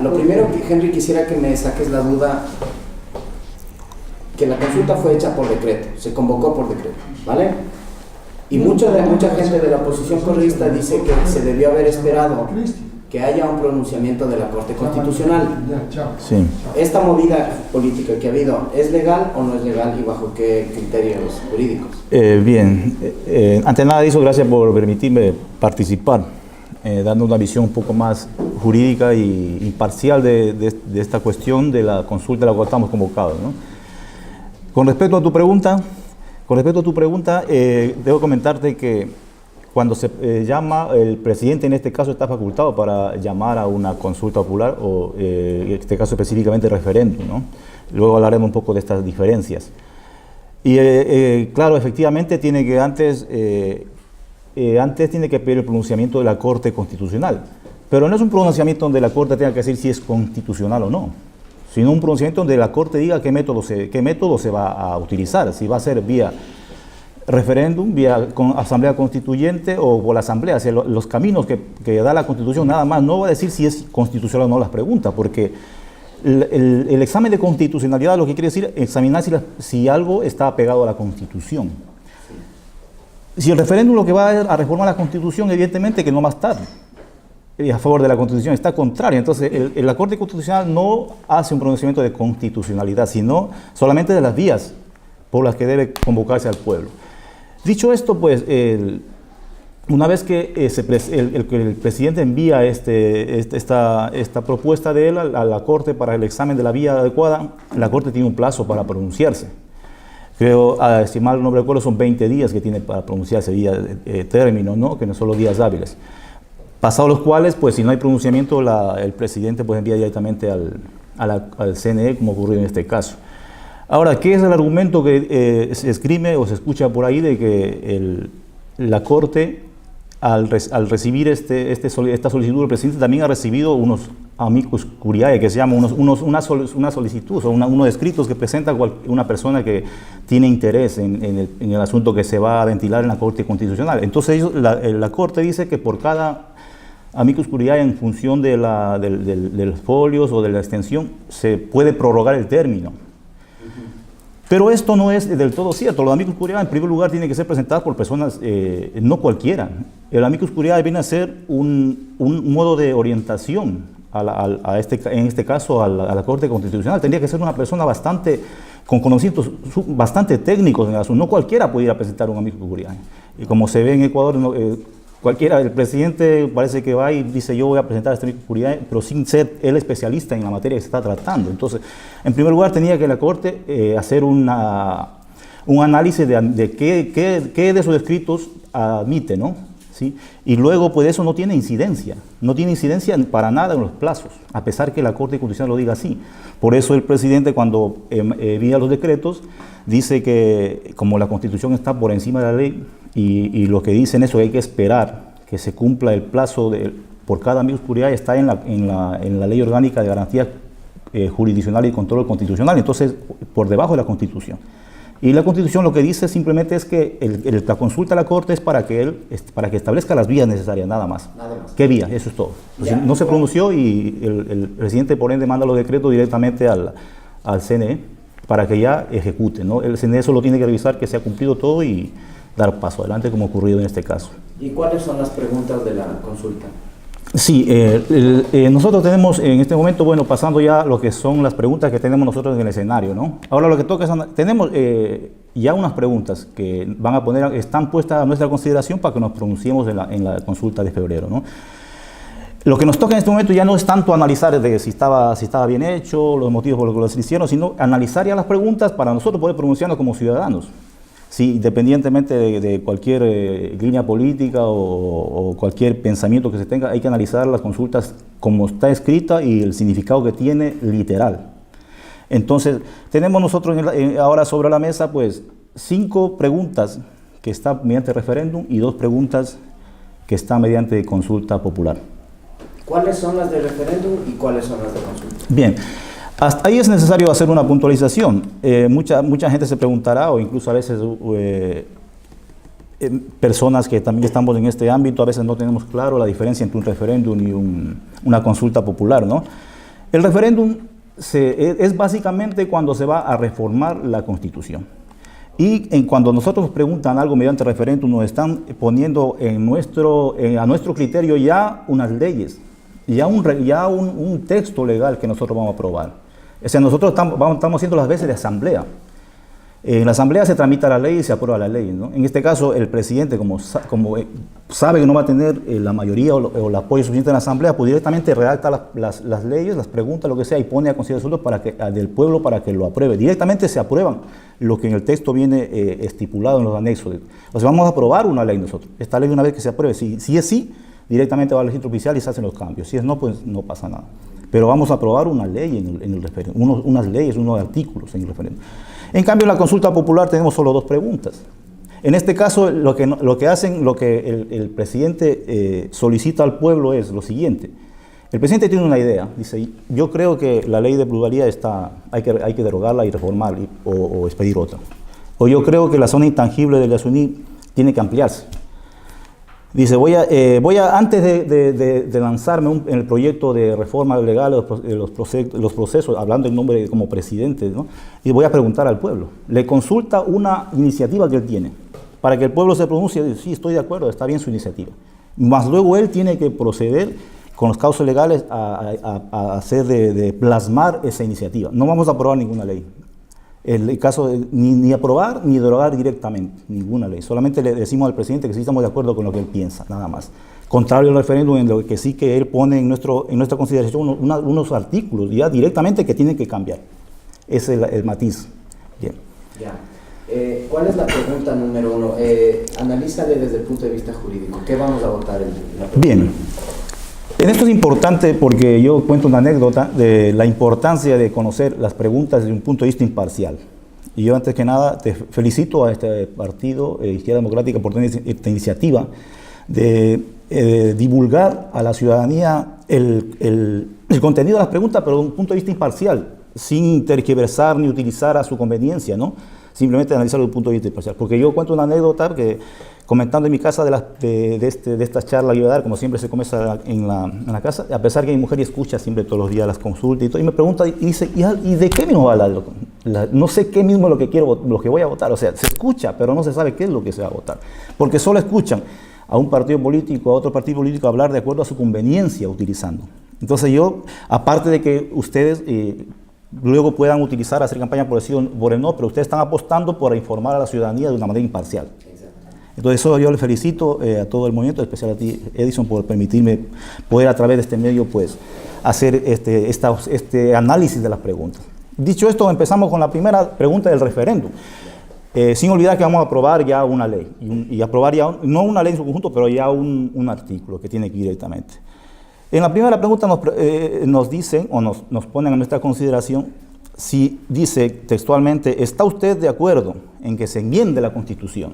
lo primero que, Henry, quisiera que me saques la duda, que la consulta fue hecha por decreto, se convocó por decreto, ¿vale? Y mucha gente de la oposición correísta dice que se debió haber esperado que haya un pronunciamiento de la Corte Constitucional. Sí. ¿Esta movida política que ha habido es legal o no es legal y bajo qué criterios jurídicos? Bien, ante nada de eso, gracias por permitirme participar, dando una visión un poco más jurídica y imparcial de esta cuestión de la consulta a la cual estamos convocados, ¿no? Con respecto a tu pregunta, debo comentarte que cuando se llama, el presidente en este caso está facultado para llamar a una consulta popular o en este caso específicamente referéndum, ¿no? Luego hablaremos un poco de estas diferencias. Y claro, efectivamente tiene que antes tiene que pedir el pronunciamiento de la Corte Constitucional, pero no es un pronunciamiento donde la Corte tenga que decir si es constitucional o no, sino un pronunciamiento donde la Corte diga qué método se va a utilizar, si va a ser vía referéndum, vía asamblea constituyente o por la asamblea. O sea, los caminos que da la Constitución nada más no va a decir si es constitucional o no las preguntas, porque el examen de constitucionalidad lo que quiere decir es examinar si algo está apegado a la Constitución. Si el referéndum lo que va a reformar la Constitución, evidentemente que no va a estar a favor de la Constitución, está contrario. Entonces, la Corte Constitucional no hace un pronunciamiento de constitucionalidad, sino solamente de las vías por las que debe convocarse al pueblo. Dicho esto, pues, una vez que el presidente envía esta propuesta de él a la Corte para el examen de la vía adecuada, la Corte tiene un plazo para pronunciarse. Creo, si mal no recuerdo, son 20 días que tiene para pronunciarse vía término, ¿no? Que no son los días hábiles. Pasados los cuales, pues, si no hay pronunciamiento, el presidente pues envía directamente al CNE, como ocurrió en este caso. Ahora, ¿qué es el argumento que se esgrime o se escucha por ahí de que la Corte, al recibir esta solicitud del presidente, también ha recibido unos amicus curiae, que se llama una solicitud, o unos escritos que presenta una persona que tiene interés en el asunto que se va a ventilar en la Corte Constitucional? Entonces, la Corte dice que por cada amicus curiae, en función de los folios o de la extensión, se puede prorrogar el término. Pero esto no es del todo cierto. Los amicus curiae, en primer lugar, tienen que ser presentados por personas, no cualquiera. El amicus curiae viene a ser un modo de orientación en este caso a la Corte Constitucional. Tendría que ser una persona con conocimientos bastante técnicos en el asunto. No cualquiera pudiera presentar un amicus curiae. Y como se ve en Ecuador, el presidente parece que va y dice: yo voy a presentar este amicus curiae, pero sin ser el especialista en la materia que se está tratando. Entonces, en primer lugar, tenía que la Corte hacer un análisis de qué de sus escritos admite, ¿no? ¿Sí? Y luego, pues, eso no tiene incidencia para nada en los plazos, a pesar que la Corte Constitucional lo diga así. Por eso el presidente, cuando envía los decretos, dice que como la Constitución está por encima de la ley, y lo que dicen eso, que hay que esperar que se cumpla el plazo por cada amicus curiae, está en la Ley Orgánica de Garantías Jurisdiccionales y Control Constitucional, entonces por debajo de la Constitución. Y la Constitución lo que dice simplemente es que la consulta a la Corte es para que establezca las vías necesarias, nada más. ¿Qué vías? Eso es todo. Entonces, no se pronunció y el presidente, por ende, manda los decretos directamente al CNE para que ya ejecute, ¿no? El CNE solo tiene que revisar que se ha cumplido todo y dar paso adelante, como ha ocurrido en este caso. ¿Y cuáles son las preguntas de la consulta? Sí, nosotros tenemos en este momento, bueno, pasando ya lo que son las preguntas que tenemos nosotros en el escenario, ¿no? Ahora lo que toca es, tenemos ya unas preguntas que están puestas a nuestra consideración para que nos pronunciemos en la consulta de febrero, ¿no? Lo que nos toca en este momento ya no es tanto analizar si estaba bien hecho, los motivos por los que los hicieron, sino analizar ya las preguntas para nosotros poder pronunciarnos como ciudadanos. Sí, independientemente de cualquier línea política o cualquier pensamiento que se tenga, hay que analizar las consultas como está escrita y el significado que tiene literal. Entonces, tenemos nosotros ahora sobre la mesa, pues, 5 preguntas que están mediante referéndum y 2 preguntas que están mediante consulta popular. ¿Cuáles son las de referéndum y cuáles son las de consulta? Bien. Hasta ahí es necesario hacer una puntualización. Mucha gente se preguntará, o incluso a veces personas que también estamos en este ámbito, a veces no tenemos claro la diferencia entre un referéndum y una consulta popular, ¿no? El referéndum es básicamente cuando se va a reformar la Constitución. Y cuando nosotros nos preguntan algo mediante referéndum, nos están poniendo a nuestro criterio ya unas leyes, ya un texto legal que nosotros vamos a aprobar. O sea, nosotros estamos haciendo las veces de asamblea. En la asamblea se tramita la ley y se aprueba la ley, ¿no? En este caso, el presidente, como sabe que no va a tener la mayoría o el apoyo suficiente en la asamblea, pues directamente redacta las leyes, las preguntas, lo que sea, y pone a consideración del pueblo para que lo apruebe. Directamente se aprueban lo que en el texto viene estipulado en los anexos. O sea, vamos a aprobar una ley nosotros. Esta ley, una vez que se apruebe, si es sí, directamente va al registro oficial y se hacen los cambios. Si es no, pues no pasa nada. Pero vamos a aprobar una ley en el referéndum, unas leyes, unos artículos en el referéndum. En cambio, en la consulta popular tenemos solo 2 preguntas. En este caso, lo que el presidente solicita al pueblo es lo siguiente. El presidente tiene una idea, dice, yo creo que la ley de plusvalía hay que derogarla y reformar o expedir otra. O yo creo que la zona intangible del Yasuní tiene que ampliarse. Dice, antes de lanzarme en el proyecto de reforma legal de los procesos, hablando en nombre como presidente, ¿no? Y voy a preguntar al pueblo. Le consulta una iniciativa que él tiene, para que el pueblo se pronuncie y dice, sí, estoy de acuerdo, está bien su iniciativa. Más luego él tiene que proceder con los cauces legales a hacer de plasmar esa iniciativa. No vamos a aprobar ninguna ley. El caso de ni aprobar ni derogar directamente ninguna ley. Solamente le decimos al presidente que sí estamos de acuerdo con lo que él piensa, nada más. Contrario al referéndum, en lo que sí que él pone en nuestra consideración unos artículos ya directamente que tienen que cambiar. Ese es el matiz. Bien. Ya. ¿Cuál es la pregunta número 1? Analízale desde el punto de vista jurídico. ¿Qué vamos a votar en la pregunta? Bien. En esto es importante porque yo cuento una anécdota de la importancia de conocer las preguntas desde un punto de vista imparcial. Y yo antes que nada te felicito a este partido, Izquierda Democrática, por tener esta iniciativa de divulgar a la ciudadanía el contenido de las preguntas, pero desde un punto de vista imparcial, sin tergiversar ni utilizar a su conveniencia, ¿no? Simplemente analizarlo desde un punto de vista imparcial. Porque yo cuento una anécdota que, comentando en mi casa de estas charlas que iba a dar, como siempre se comienza en la casa, a pesar que mi mujer escucha siempre todos los días las consultas y todo, y me pregunta y dice, ¿y de qué mismo va a hablar? No sé qué mismo es lo que voy a votar. O sea, se escucha, pero no se sabe qué es lo que se va a votar. Porque solo escuchan a un partido político, a otro partido político hablar de acuerdo a su conveniencia utilizando. Entonces yo, aparte de que ustedes luego puedan utilizar, hacer campaña por el no, pero ustedes están apostando por informar a la ciudadanía de una manera imparcial. Entonces eso yo le felicito a todo el movimiento, en especial a ti, Edison, por permitirme poder a través de este medio pues hacer este análisis de las preguntas. Dicho esto, empezamos con la primera pregunta del referéndum. Sin olvidar que vamos a aprobar ya una ley, y aprobar ya, no una ley en su conjunto, pero ya un artículo que tiene que ir directamente. En la primera pregunta nos dicen, o nos ponen a nuestra consideración, si dice textualmente, ¿está usted de acuerdo en que se enmiende la Constitución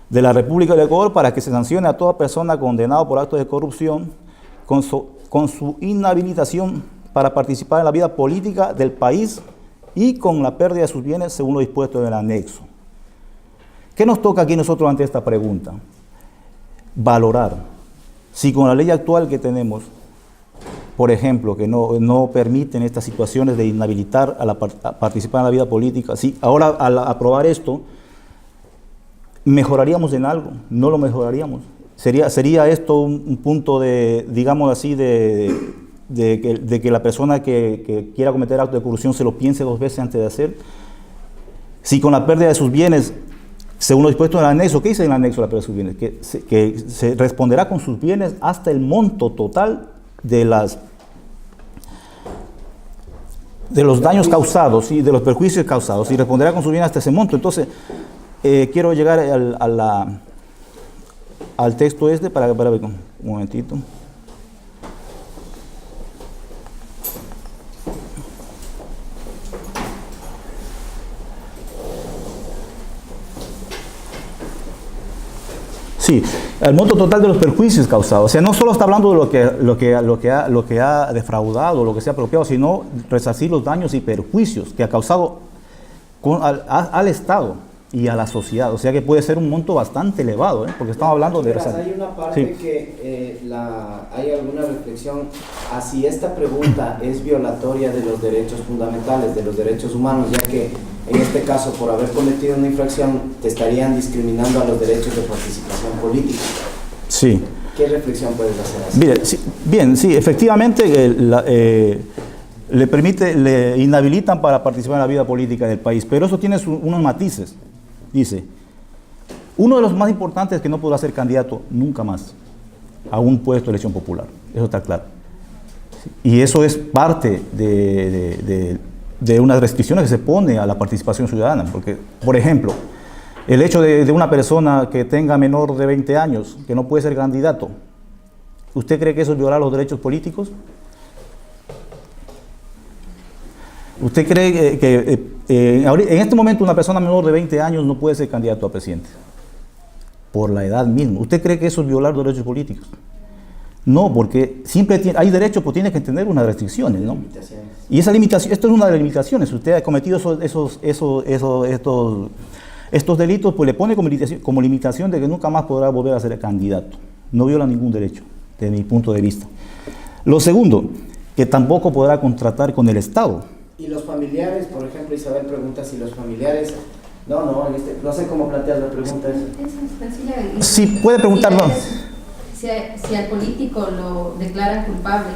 de la República del Ecuador para que se sancione a toda persona condenada por actos de corrupción con su inhabilitación para participar en la vida política del país y con la pérdida de sus bienes según lo dispuesto en el anexo? ¿Qué nos toca aquí nosotros ante esta pregunta? Valorar si con la ley actual que tenemos, por ejemplo, que no permiten estas situaciones de inhabilitar a participar en la vida política, si ahora al aprobar esto, ¿mejoraríamos en algo? ¿No lo mejoraríamos? ¿Sería esto un punto de, digamos así, de que la persona que quiera cometer actos de corrupción se lo piense 2 veces antes de hacer? Si con la pérdida de sus bienes, según lo dispuesto en el anexo, ¿qué dice en el anexo la pérdida de sus bienes? Que se responderá con sus bienes hasta el monto total de los daños causados y de los perjuicios causados, y responderá con sus bienes hasta ese monto. Entonces, quiero llegar al texto para ver un momentito. Sí, el monto total de los perjuicios causados. O sea, no solo está hablando de lo que ha defraudado, lo que se ha apropiado, sino resarcir los daños y perjuicios que ha causado al Estado. y a la sociedad. O sea que puede ser un monto bastante elevado, porque estamos hablando de... Hay una parte que hay alguna reflexión a si esta pregunta es violatoria de los derechos fundamentales, de los derechos humanos, ya que en este caso, por haber cometido una infracción, te estarían discriminando a los derechos de participación política. Sí. ¿Qué reflexión puedes hacer así? Mire, sí, efectivamente le inhabilitan para participar en la vida política del país, pero eso tiene unos matices. Dice, uno de los más importantes es que no podrá ser candidato nunca más a un puesto de elección popular, eso está claro. Y eso es parte de unas restricciones que se pone a la participación ciudadana, porque, por ejemplo, el hecho de una persona que tenga menor de 20 años, que no puede ser candidato, ¿usted cree que eso es violar los derechos políticos? ¿Usted cree que en este momento una persona menor de 20 años no puede ser candidato a presidente? Por la edad misma. ¿Usted cree que eso es violar los derechos políticos? No, porque siempre hay derechos, pues tiene que tener unas restricciones, ¿no? Y esa limitación, esto es una de las limitaciones. Usted ha cometido estos delitos, pues le pone como limitación de que nunca más podrá volver a ser candidato. No viola ningún derecho, desde mi punto de vista. Lo segundo, que tampoco podrá contratar con el Estado. Y los familiares, por ejemplo, Isabel pregunta si los familiares... No sé cómo planteas la pregunta. Es sencilla. Sí, puede preguntarlo. Si al político lo declaran culpable,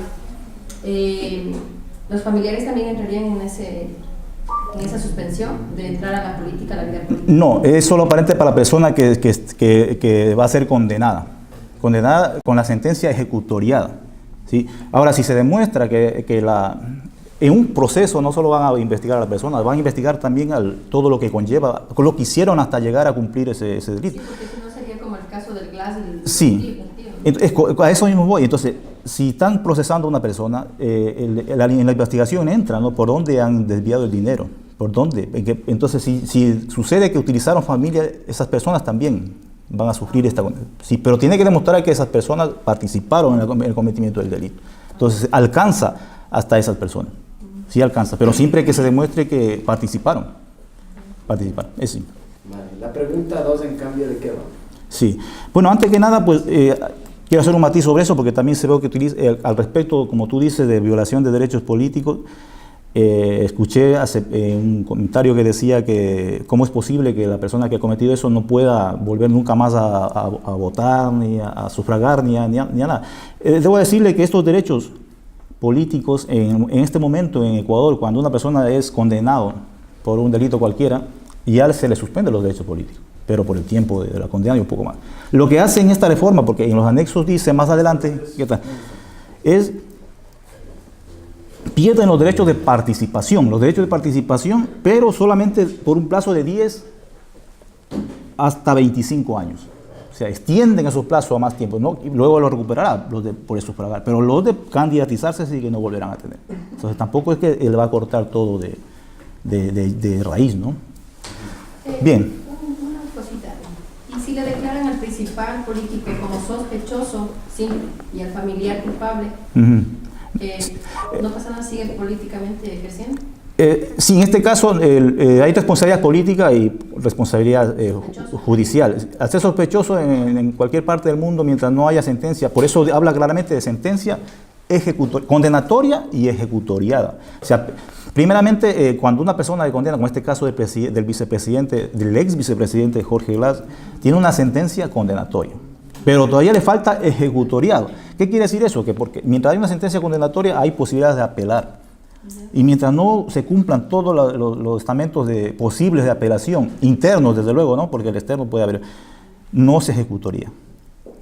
los familiares también entrarían en esa suspensión de entrar a la política, a la vida política. No, es solo aparente para la persona que va a ser condenada con la sentencia ejecutoriada, ¿sí? Ahora, si se demuestra en un proceso no solo van a investigar a la persona, van a investigar también todo lo que conlleva, lo que hicieron hasta llegar a cumplir ese delito. Sí, porque si no sería como el caso del GLAS. Sí, a eso mismo voy. Entonces, si están procesando a una persona, en la investigación entra, ¿no? ¿Por dónde han desviado el dinero? ¿Por dónde? Entonces, si sucede que utilizaron familia, esas personas también van a sufrir esta condena. Sí, pero tiene que demostrar que esas personas participaron en el cometimiento del delito. Entonces, alcanza hasta esas personas. Sí alcanza, pero siempre que se demuestre que participaron. Es sí. Vale. La pregunta 2, en cambio, ¿de qué va? Sí. Bueno, antes que nada, pues quiero hacer un matiz sobre eso, porque también se ve que utiliza, al respecto, como tú dices, de violación de derechos políticos, escuché un comentario que decía que cómo es posible que la persona que ha cometido eso no pueda volver nunca más a votar, ni a sufragar, ni a nada. Debo decirle que estos derechos políticos en este momento en Ecuador, cuando una persona es condenado por un delito cualquiera, ya se le suspende los derechos políticos, pero por el tiempo de la condena y un poco más. Lo que hace en esta reforma, porque en los anexos dice más adelante, pierden los derechos de participación, pero solamente por un plazo de 10 hasta 25 años. O sea, extienden esos plazos a más tiempo, ¿no? Y luego lo recuperará por eso sufragar, pero los de candidatizarse sí que no volverán a tener. Entonces tampoco es que él va a cortar todo de raíz, ¿no? Bien. Una cosita. Y si le declaran al principal político como sospechoso, sí, y al familiar culpable, ¿no pasa nada, sigue políticamente ejerciendo? Sí, en este caso hay responsabilidad política y responsabilidad judicial. Al ser sospechoso en cualquier parte del mundo, mientras no haya sentencia, por eso habla claramente de sentencia condenatoria y ejecutoriada. O sea, primeramente, cuando una persona le condena, como este caso del ex vicepresidente Jorge Glass, tiene una sentencia condenatoria, pero todavía le falta ejecutoriado. ¿Qué quiere decir eso? Que porque mientras hay una sentencia condenatoria hay posibilidades de apelar. Y mientras no se cumplan todos los estamentos posibles de apelación, internos desde luego, ¿no? Porque el externo puede haber, no se ejecutaría.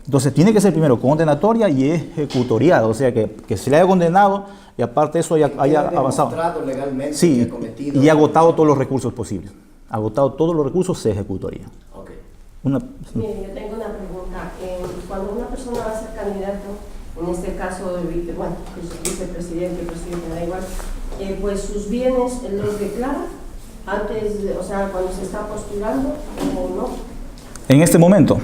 Entonces tiene que ser primero condenatoria y ejecutoriada, o sea que se le haya condenado y aparte de eso haya avanzado. Legalmente, sí, y ha agotado todos los recursos posibles. Agotado todos los recursos, se ejecutaría. Okay. Bien, yo tengo una pregunta. Cuando una persona va a ser candidato, en este caso de vicepresidente, presidente, da igual, pues sus bienes los declara antes, o sea, cuando se está postulando o no. En este momento.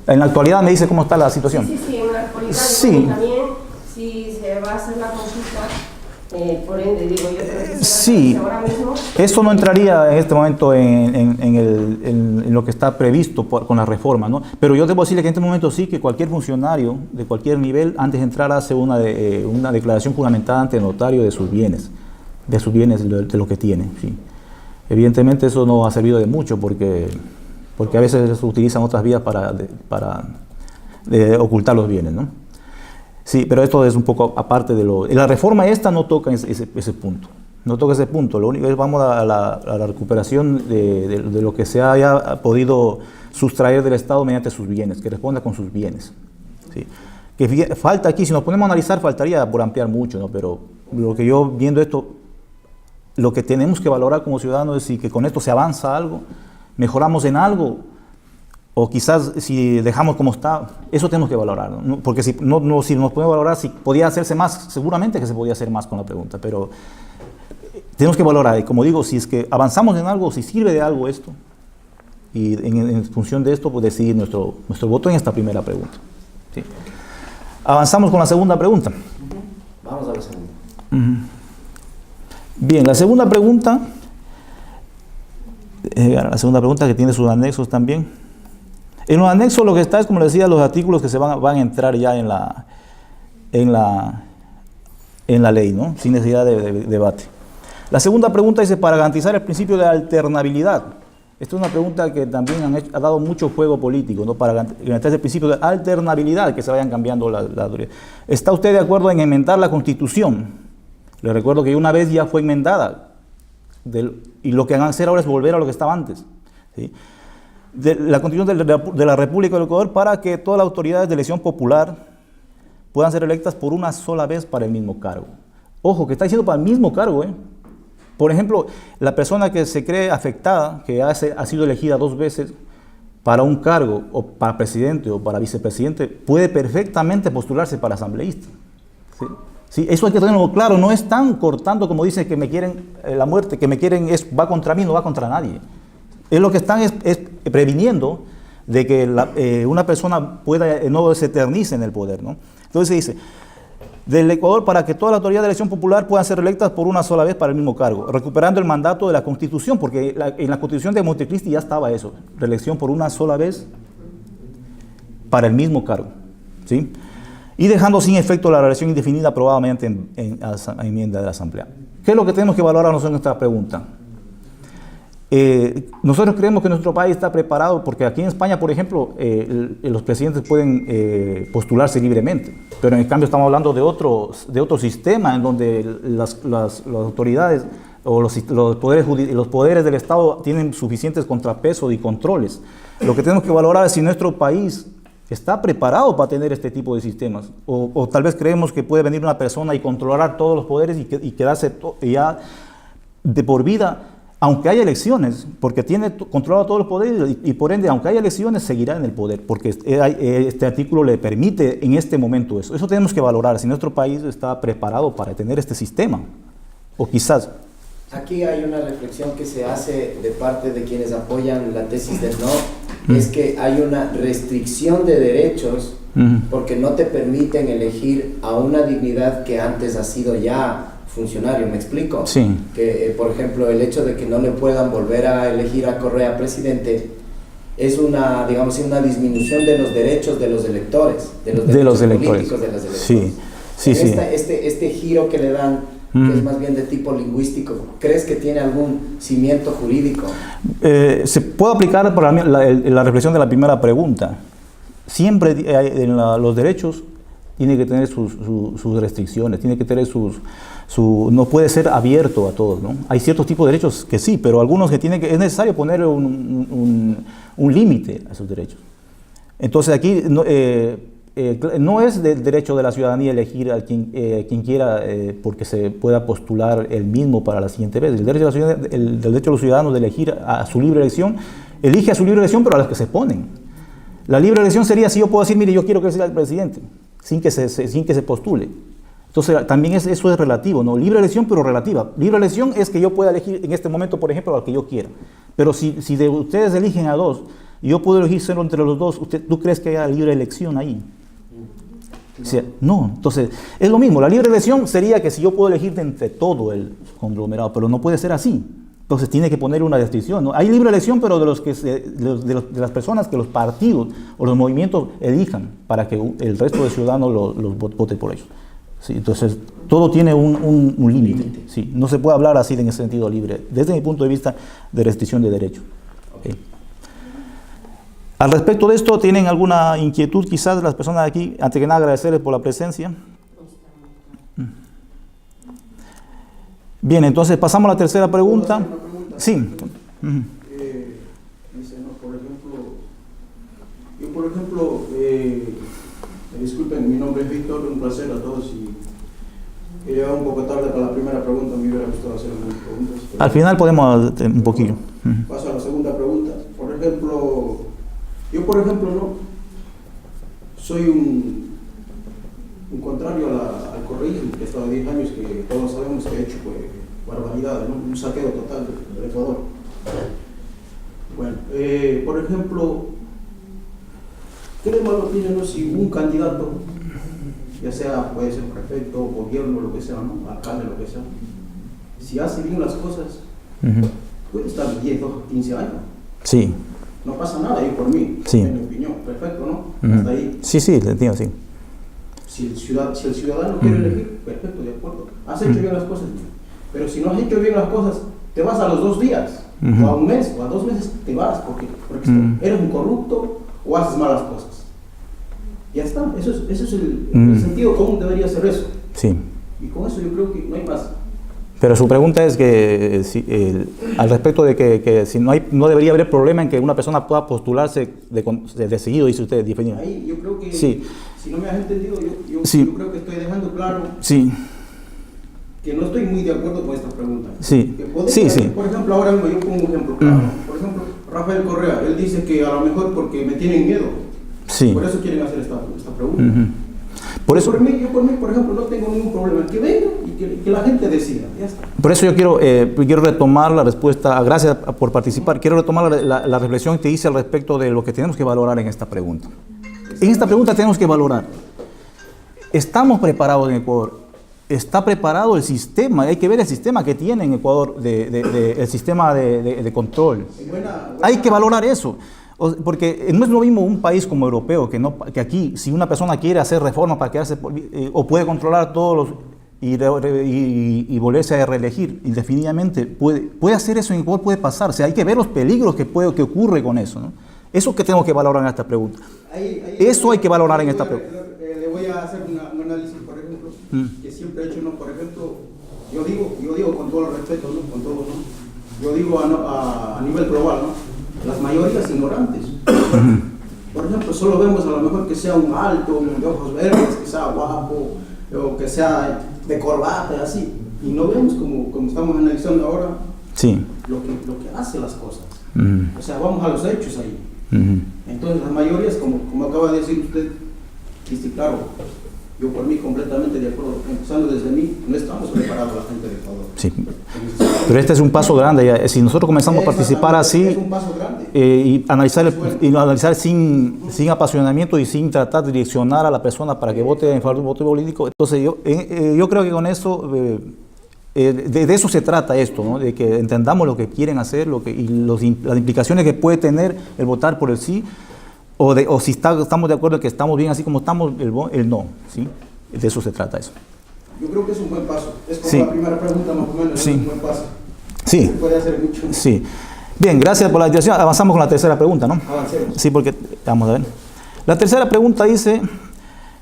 En la actualidad me dice cómo está la situación. Sí, en la actualidad. Sí. También, si se va a hacer la consulta, Por ende, digo, yo creo que sí, ahora mismo... eso no entraría en este momento en lo que está previsto con la reforma, ¿no? Pero yo debo decirle que en este momento sí que cualquier funcionario de cualquier nivel, antes de entrar, hace una declaración juramentada ante el notario de sus bienes, de lo que tiene, sí. Evidentemente eso no ha servido de mucho porque a veces se utilizan otras vías para ocultar los bienes, ¿no? Sí, pero esto es un poco aparte de lo... La reforma esta no toca ese punto. No toca ese punto. Lo único es vamos a la recuperación de lo que se haya podido sustraer del Estado mediante sus bienes, que responda con sus bienes. ¿Sí? Que falta aquí, si nos ponemos a analizar, faltaría por ampliar mucho, ¿no? Pero lo que yo viendo esto, lo que tenemos que valorar como ciudadanos es si que con esto se avanza algo, mejoramos en algo, o quizás si dejamos como está, eso tenemos que valorar, ¿no? Porque si nos podemos valorar si podía hacerse más, seguramente que se podía hacer más con la pregunta, pero tenemos que valorar, y como digo, si es que avanzamos en algo, si sirve de algo esto, y en función de esto, pues decidir nuestro voto en esta primera pregunta. ¿Sí? Avanzamos con la segunda pregunta. Vamos a la segunda. Bien, la segunda pregunta que tiene sus anexos también. En los anexos lo que está es, como les decía, los artículos que se van a entrar ya en la ley, ¿no? Sin necesidad de debate. La segunda pregunta dice, para garantizar el principio de alternabilidad. Esta es una pregunta que también ha dado mucho juego político, ¿no? Para garantizar el principio de alternabilidad, que se vayan cambiando la autoridad. ¿Está usted de acuerdo en enmendar la Constitución? Le recuerdo que una vez ya fue enmendada, y lo que van a hacer ahora es volver a lo que estaba antes, ¿sí? De la Constitución de la República del Ecuador, para que todas las autoridades de elección popular puedan ser electas por una sola vez para el mismo cargo. Ojo, que está diciendo para el mismo cargo, ¿eh? Por ejemplo, la persona que se cree afectada, que ha sido elegida 2 veces para un cargo, o para presidente o para vicepresidente, puede perfectamente postularse para asambleísta. ¿Sí? Sí, eso hay que tenerlo claro, no están cortando como dice que me quieren la muerte, que me quieren va contra mí, no va contra nadie. Es lo que están es previniendo de que una persona no se eternice en el poder, ¿no? Entonces se dice, del Ecuador para que toda la autoridad de elección popular puedan ser electas por una sola vez para el mismo cargo, recuperando el mandato de la Constitución, porque en la Constitución de Montecristi ya estaba eso, reelección por una sola vez para el mismo cargo, ¿sí? Y dejando sin efecto la reelección indefinida aprobada mediante enmienda de la Asamblea. ¿Qué es lo que tenemos que valorar nosotros en esta pregunta? Nosotros creemos que nuestro país está preparado, porque aquí en España, por ejemplo, los presidentes pueden postularse libremente, pero en cambio estamos hablando de otro sistema en donde las autoridades o los poderes del Estado tienen suficientes contrapesos y controles. Lo que tenemos que valorar es si nuestro país está preparado para tener este tipo de sistemas, o tal vez creemos que puede venir una persona y controlar todos los poderes y quedarse ya de por vida, aunque haya elecciones, porque tiene controlado todos los poderes y por ende, aunque haya elecciones, seguirá en el poder, porque este artículo le permite en este momento eso. Eso tenemos que valorar, si nuestro país está preparado para tener este sistema, o quizás. Aquí hay una reflexión que se hace de parte de quienes apoyan la tesis del no, es que hay una restricción de derechos porque no te permiten elegir a una dignidad que antes ha sido ya funcionario, ¿me explico? Sí. Que, por ejemplo, el hecho de que no le puedan volver a elegir a Correa presidente es una, digamos, una disminución de los derechos de los electores, de los políticos de las elecciones. Sí, sí, sí. Este giro que le dan, que es más bien de tipo lingüístico, ¿crees que tiene algún cimiento jurídico? Se puede aplicar para la reflexión de la primera pregunta. Siempre los derechos tienen que tener sus restricciones, tiene que tener no puede ser abierto a todos, ¿no? Hay ciertos tipos de derechos que sí, pero algunos que es necesario poner un límite a esos derechos. Entonces aquí no es del derecho de la ciudadanía elegir a quien quiera porque se pueda postular él mismo para la siguiente vez. El derecho de los ciudadanos de elegir a su libre elección, elige a su libre elección, pero a las que se ponen. La libre elección sería si yo puedo decir, mire, yo quiero que él sea el presidente, sin que se postule. Entonces también eso es relativo, ¿no? Libre elección, pero relativa. Libre elección es que yo pueda elegir en este momento, por ejemplo, al que yo quiera. Pero si de ustedes eligen a 2 y yo puedo elegir solo entre los 2, ¿tú crees que haya libre elección ahí? Sí, no, entonces es lo mismo. La libre elección sería que si yo puedo elegir de entre todo el conglomerado, pero no puede ser así. Entonces tiene que poner una restricción, ¿no? Hay libre elección, pero de las personas que los partidos o los movimientos elijan para que el resto de ciudadanos los vote por ellos. Sí, entonces todo tiene un límite. Sí, no se puede hablar así en ese sentido libre, desde mi punto de vista de restricción de derechos. Okay. Al respecto de esto, ¿tienen alguna inquietud quizás de las personas de aquí? Antes que nada, agradecerles por la presencia. Bien, entonces pasamos a la tercera pregunta. Sí. Dice, ¿no? Por ejemplo, disculpen, mi nombre es Víctor, un placer a todos y he llegado un poco tarde para la primera pregunta, me hubiera gustado hacer algunas preguntas. Al final podemos un poquillo. Paso a la segunda pregunta. Por ejemplo, yo no soy un contrario al correísmo, que he estado 10 años, que todos sabemos que he hecho barbaridades, ¿no? Un saqueo total del Ecuador. Bueno, por ejemplo, ¿qué de malo tiene, no, si un candidato, ya sea, puede ser prefecto, gobierno, lo que sea, ¿no? Alcalde, lo que sea, si hace bien las cosas, puede estar 10 o 15 años? Sí. No pasa nada ahí por mí, Sí. en mi opinión, perfecto, ¿no? Hasta ahí. Sí, le entiendo, sí. Si el ciudadano quiere elegir, perfecto, de acuerdo. Has hecho bien las cosas, pero si no has hecho bien las cosas, te vas a los 2 días, o a un mes, o a 2 meses, te vas, porque eres un corrupto o haces malas cosas. Ya está, eso es el sentido común, debería ser eso. Sí. Y con eso yo creo que no hay más. Pero su pregunta es que al respecto de que si no debería haber problema en que una persona pueda postularse de seguido, dice usted, definido. Ahí yo creo que, sí. Si no me has entendido, yo creo que estoy dejando claro que no estoy muy de acuerdo con esta pregunta. Sí. Por ejemplo, ahora mismo yo pongo un ejemplo claro. Por ejemplo, Rafael Correa, él dice que a lo mejor porque me tienen miedo. Sí. Por eso quieren hacer esta pregunta. Por mí, por ejemplo, no tengo ningún problema. Que venga y que la gente decida. Ya está. Por eso yo quiero retomar la respuesta, gracias por participar, quiero retomar la reflexión que hice al respecto de lo que tenemos que valorar en esta pregunta. En esta pregunta tenemos que valorar, ¿estamos preparados en Ecuador? ¿Está preparado el sistema? Hay que ver el sistema que tiene en Ecuador, el sistema de control. Hay que valorar eso. Porque no es lo mismo un país como europeo, que aquí, si una persona quiere hacer reformas para quedarse, o puede controlar todos y volverse a reelegir indefinidamente, puede hacer eso en Ecuador, puede pasar. O sea, hay que ver los peligros que ocurre con eso, ¿no? Eso que tengo que valorar en esta pregunta. Eso hay que valorar en esta pregunta. Le voy a hacer un análisis, por ejemplo, que siempre he hecho, ¿no? Por ejemplo, yo digo con todo el respeto, ¿no? Con todo, ¿no? Yo digo a nivel global, ¿no? Las mayorías ignorantes. Por ejemplo, solo vemos a lo mejor que sea un alto, un de ojos verdes, que sea guapo, o que sea de corbata, así. Y no vemos, como estamos analizando ahora, lo que hace las cosas. O sea, vamos a los hechos ahí. Entonces, las mayorías, como acaba de decir usted, dice, claro, yo por mí completamente de acuerdo, empezando desde mí, no estamos preparados la gente de Ecuador. Sí. Pero este es un paso grande. Si nosotros comenzamos a participar así es un paso grande. Y analizar sin apasionamiento y sin tratar de direccionar a la persona para que vote en favor de un voto político, entonces yo creo que con eso, de eso se trata esto, ¿no? De que entendamos lo que quieren hacer y las implicaciones que puede tener el votar por el sí, o si estamos de acuerdo en que estamos bien así como estamos, el no, ¿sí? De eso se trata eso. Yo creo que es un buen paso. Es como la primera pregunta, más o menos, es un buen paso. Sí. Se puede hacer mucho. Sí. Bien, gracias por la dirección. Avanzamos con la tercera pregunta, ¿no? Avancemos. Sí, porque vamos a ver. La tercera pregunta dice,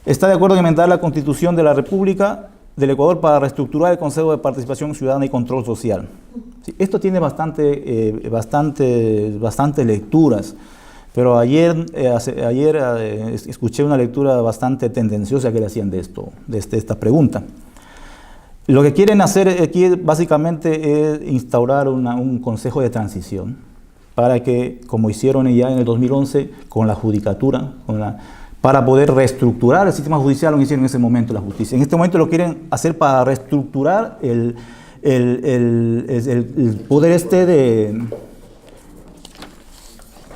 ¿está de acuerdo en enmendar la Constitución de la República del Ecuador para reestructurar el Consejo de Participación Ciudadana y Control Social? Sí, esto tiene bastantes lecturas. Pero ayer escuché una lectura bastante tendenciosa que le hacían de esta pregunta. Lo que quieren hacer aquí básicamente es instaurar un consejo de transición para que, como hicieron ya en el 2011 con la judicatura, para poder reestructurar el sistema judicial, lo hicieron en ese momento la justicia. En este momento lo quieren hacer para reestructurar el poder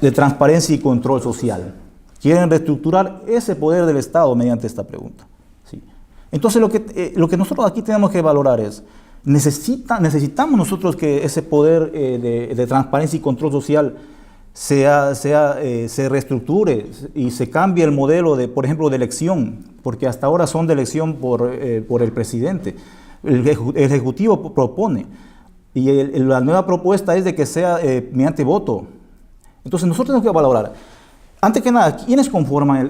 de transparencia y control social. quieren reestructurar ese poder del Estado mediante esta pregunta. ¿Sí? Entonces lo que nosotros aquí tenemos que valorar es, necesitamos nosotros que ese poder de transparencia y control social se reestructure y se cambie el modelo de, por ejemplo, de elección, porque hasta ahora son de elección por el presidente. El Ejecutivo propone, y la nueva propuesta es de que sea mediante voto. Entonces nosotros tenemos que valorar, antes que nada, ¿quiénes conforman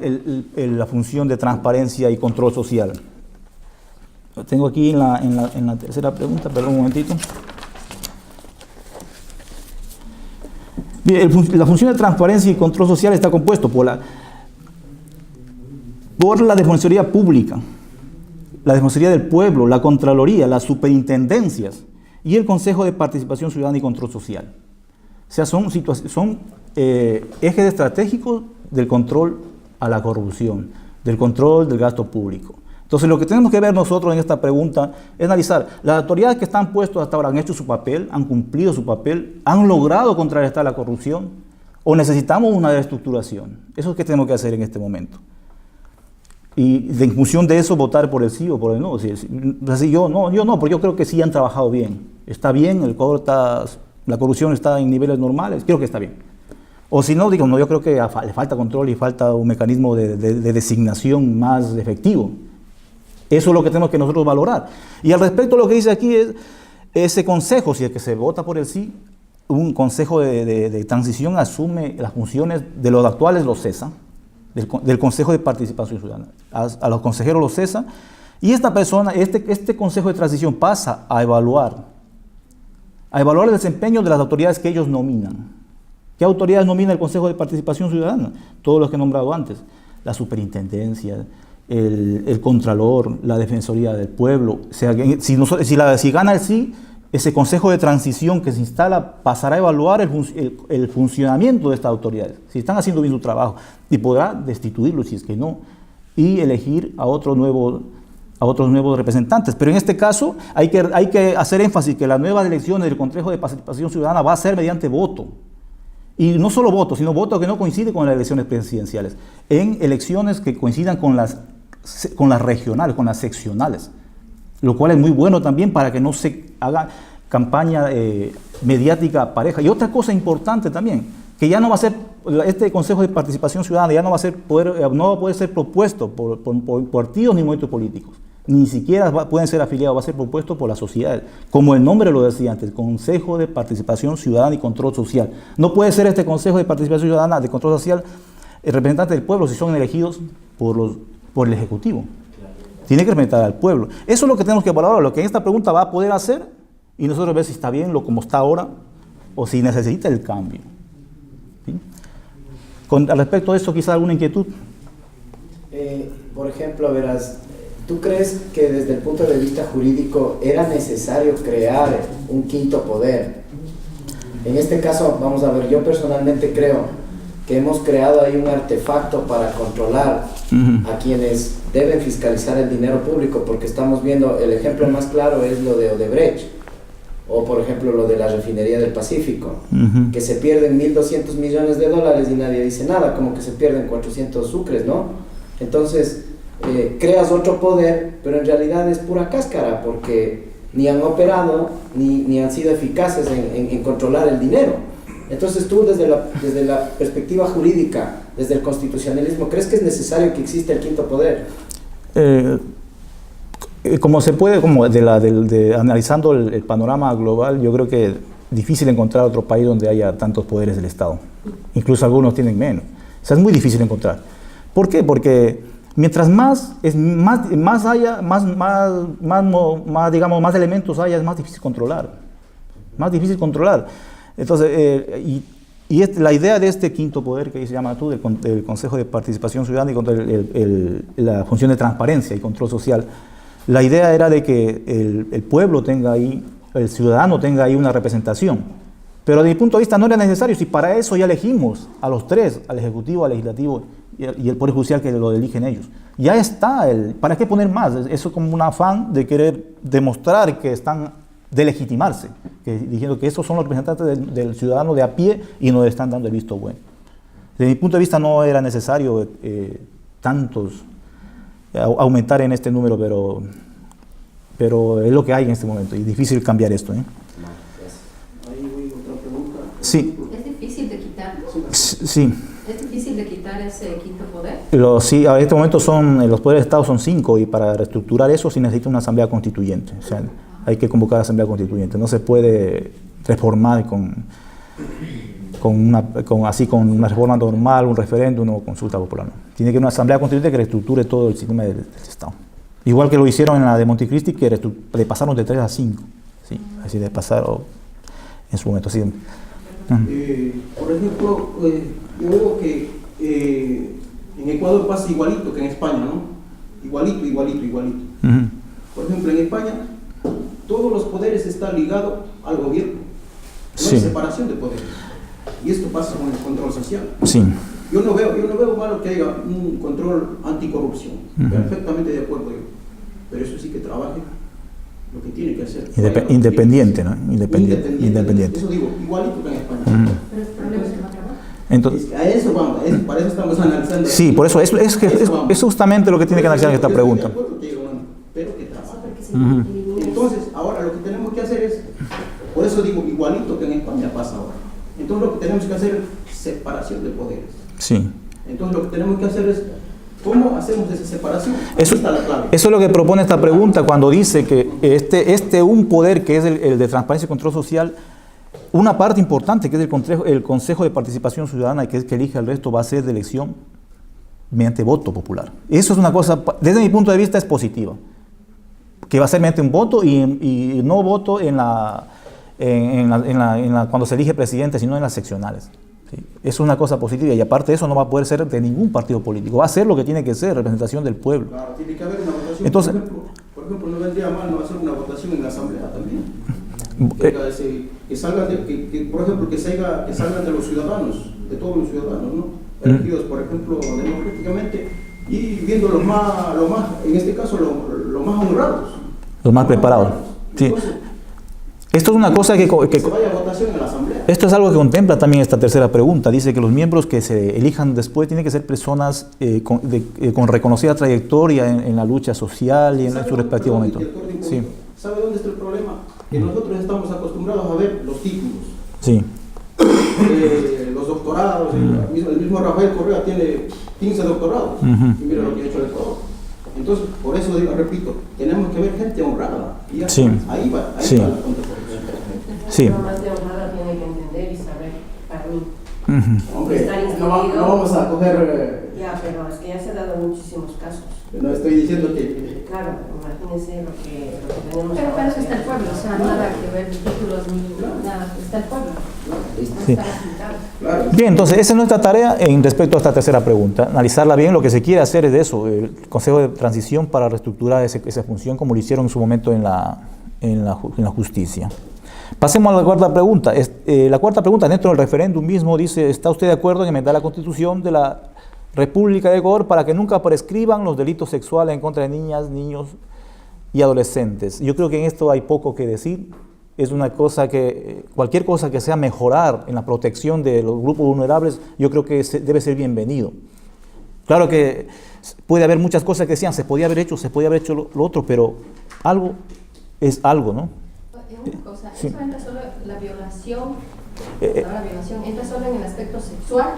la función de transparencia y control social? Lo tengo aquí en la tercera pregunta, perdón un momentito. Bien, la función de transparencia y control social está compuesto por la Defensoría Pública, la Defensoría del Pueblo, la Contraloría, las Superintendencias y el Consejo de Participación Ciudadana y Control Social. O sea, son ejes estratégicos del control a la corrupción, del control del gasto público. Entonces, lo que tenemos que ver nosotros en esta pregunta es analizar, las autoridades que están puestas hasta ahora han hecho su papel, han cumplido su papel, han logrado contrarrestar la corrupción, o necesitamos una reestructuración. Eso es lo que tenemos que hacer en este momento. Y en función de eso, votar por el sí o por el no. Yo no, porque yo creo que sí han trabajado bien. Está bien, la corrupción está en niveles normales, creo que está bien. O si no, digo, no, yo creo que le falta control y falta un mecanismo de designación más efectivo. Eso es lo que tenemos que nosotros valorar. Y al respecto, lo que dice aquí es, ese consejo, si es que se vota por el sí, un consejo de transición asume las funciones de los actuales, los cesa, del Consejo de Participación Ciudadana. A los consejeros los cesa, y esta persona, este consejo de transición pasa a evaluar el desempeño de las autoridades que ellos nominan. ¿Qué autoridades nomina el Consejo de Participación Ciudadana? Todos los que he nombrado antes. La superintendencia, el Contralor, la Defensoría del Pueblo. O sea, si gana el sí, ese Consejo de Transición que se instala pasará a evaluar el funcionamiento de estas autoridades, si están haciendo bien su trabajo, y podrá destituirlos si es que no, y elegir a otros nuevos representantes. Pero en este caso hay que hacer énfasis que las nuevas elecciones del Consejo de Participación Ciudadana va a ser mediante voto. Y no solo voto, sino voto que no coincide con las elecciones presidenciales, en elecciones que coincidan con las regionales, con las seccionales, lo cual es muy bueno también para que no se haga campaña mediática pareja. Y otra cosa importante también, que ya no va a ser, este Consejo de Participación Ciudadana ya no va a poder ser propuesto por partidos ni movimientos políticos, ni siquiera pueden ser afiliados, va a ser propuesto por la sociedad, como el nombre lo decía antes, Consejo de Participación Ciudadana y Control Social. No puede ser este Consejo de Participación Ciudadana de Control Social el representante del pueblo si son elegidos por el Ejecutivo. Tiene que representar al pueblo. Eso es lo que tenemos que valorar, lo que en esta pregunta va a poder hacer, y nosotros ver si está bien como está ahora o si necesita el cambio. ¿Sí? Al respecto de esto, quizá alguna inquietud. Por ejemplo, verás, ¿tú crees que desde el punto de vista jurídico era necesario crear un quinto poder? En este caso, vamos a ver, yo personalmente creo que hemos creado ahí un artefacto para controlar a quienes deben fiscalizar el dinero público, porque estamos viendo, el ejemplo más claro es lo de Odebrecht, o por ejemplo lo de la refinería del Pacífico, que se pierden 1.200 millones de dólares y nadie dice nada, como que se pierden 400 sucres, ¿no? Entonces, creas otro poder, pero en realidad es pura cáscara, porque ni han operado, ni han sido eficaces en controlar el dinero. Entonces tú, desde la perspectiva jurídica, desde el constitucionalismo, ¿crees que es necesario que exista el quinto poder? Como se puede, analizando el panorama global, yo creo que es difícil encontrar otro país donde haya tantos poderes del Estado. Incluso algunos tienen menos. O sea, es muy difícil encontrar. ¿Por qué? Porque mientras más haya, más elementos haya, es más difícil controlar. Más difícil controlar. Entonces, la idea de este quinto poder que se llama tú, del Consejo de Participación Ciudadana y control, la función de transparencia y control social, la idea era de que el pueblo tenga ahí, el ciudadano tenga ahí una representación. Pero desde mi punto de vista no era necesario, si para eso ya elegimos a los tres, al Ejecutivo, al Legislativo y el Poder Judicial, que lo eligen ellos. Ya está, ¿para qué poner más? Eso es como un afán de querer demostrar que están de legitimarse, diciendo que estos son los representantes del ciudadano de a pie y nos están dando el visto bueno. Desde mi punto de vista no era necesario aumentar en este número, pero es lo que hay en este momento y es difícil cambiar esto. Ahí voy, otra pregunta. Sí. ¿Es difícil de quitar? Sí. ¿Es difícil de quitar ese quinto poder? Sí, en este momento los poderes del Estado son 5 y para reestructurar eso sí necesita una asamblea constituyente. O sea, hay que convocar a la asamblea constituyente. No se puede reformar con una reforma normal, un referéndum o consulta popular. No. Tiene que haber una asamblea constituyente que reestructure todo el sistema del Estado. Igual que lo hicieron en la de Montecristi, que le pasaron de 3 a 5. Sí, así le pasaron en su momento. Sí. Por ejemplo, yo veo que en Ecuador pasa igualito que en España, ¿no? Igualito. Por ejemplo, en España todos los poderes están ligados al gobierno. No hay separación de poderes. Y esto pasa con el control social. Sí. Yo no veo malo que haya un control anticorrupción. Perfectamente de acuerdo yo. Pero eso sí que trabaje lo que tiene que hacer. Independiente, ¿no? Independiente. Eso digo, igualito que en España. Pero el problema es que no trabaja. Entonces, a eso vamos, para eso estamos analizando. Sí, por eso es justamente lo que tiene que analizar esta pregunta. Pero que trabaje. Entonces, ahora lo que tenemos que hacer es, por eso digo, igualito que en España pasa ahora. Entonces lo que tenemos que hacer es separación de poderes. Sí. Entonces lo que tenemos que hacer es, ¿cómo hacemos esa separación? Eso está la clave. Eso es lo que propone esta pregunta cuando dice que un poder que es el de transparencia y control social, una parte importante que es el Consejo de Participación Ciudadana, que es que elige al resto, va a ser de elección mediante voto popular. Eso es una cosa, desde mi punto de vista, es positiva. Que va a ser mediante un voto y no voto cuando se elige presidente, sino en las seccionales. ¿Sí? Es una cosa positiva y aparte de eso no va a poder ser de ningún partido político. Va a ser lo que tiene que ser, representación del pueblo. Claro, tiene que haber una votación. Entonces, por ejemplo, no vendría mal no hacer una votación en la asamblea también. Que salgan por ejemplo, que salgan de los ciudadanos, de todos los ciudadanos, ¿no? Elegidos, por ejemplo, democráticamente y viendo los más, en este caso, los más honrados. Los más preparados. Sí. Entonces, esto es una cosa que se vaya a votación en la asamblea. Esto es algo que contempla también esta tercera pregunta. Dice que los miembros que se elijan después tienen que ser personas con reconocida trayectoria en la lucha social y en su respectivo momento. Sí. ¿Sabe dónde está el problema? Que nosotros estamos acostumbrados a ver los títulos. Sí. Los doctorados. El mismo Rafael Correa tiene 15 doctorados. Y mira lo que ha hecho el Ecuador. Entonces, por eso repito, tenemos que ver gente honrada. Y sí. Ahí va la contracorrupción. Sí. Lo más de honrada tiene que entender y saber para mí. Hombre, Estar no vamos a coger... Ya, pero es que ya se han dado muchísimos casos. No estoy diciendo que... Claro, imagínense lo que tenemos. Pero para eso está el pueblo, o sea, nada que ver títulos ni nada, está el pueblo. No Sí. está pintado. Claro. Bien, entonces esa es nuestra tarea en respecto a esta tercera pregunta. Analizarla bien, lo que se quiere hacer es de eso, el Consejo de Transición para reestructurar esa función como lo hicieron en su momento en la justicia. Pasemos a la cuarta pregunta. La cuarta pregunta, dentro del referéndum mismo, dice, ¿está usted de acuerdo en enmendar la Constitución de la República de Ecuador para que nunca prescriban los delitos sexuales en contra de niñas, niños y adolescentes? Yo creo que en esto hay poco que decir. Es una cosa que, cualquier cosa que sea mejorar en la protección de los grupos vulnerables, yo creo que debe ser bienvenido. Claro que puede haber muchas cosas que decían, se podía haber hecho lo otro, pero algo es algo, ¿no? Una cosa, Sí. ¿eso entra solo la violación? La violación entra solo en el aspecto sexual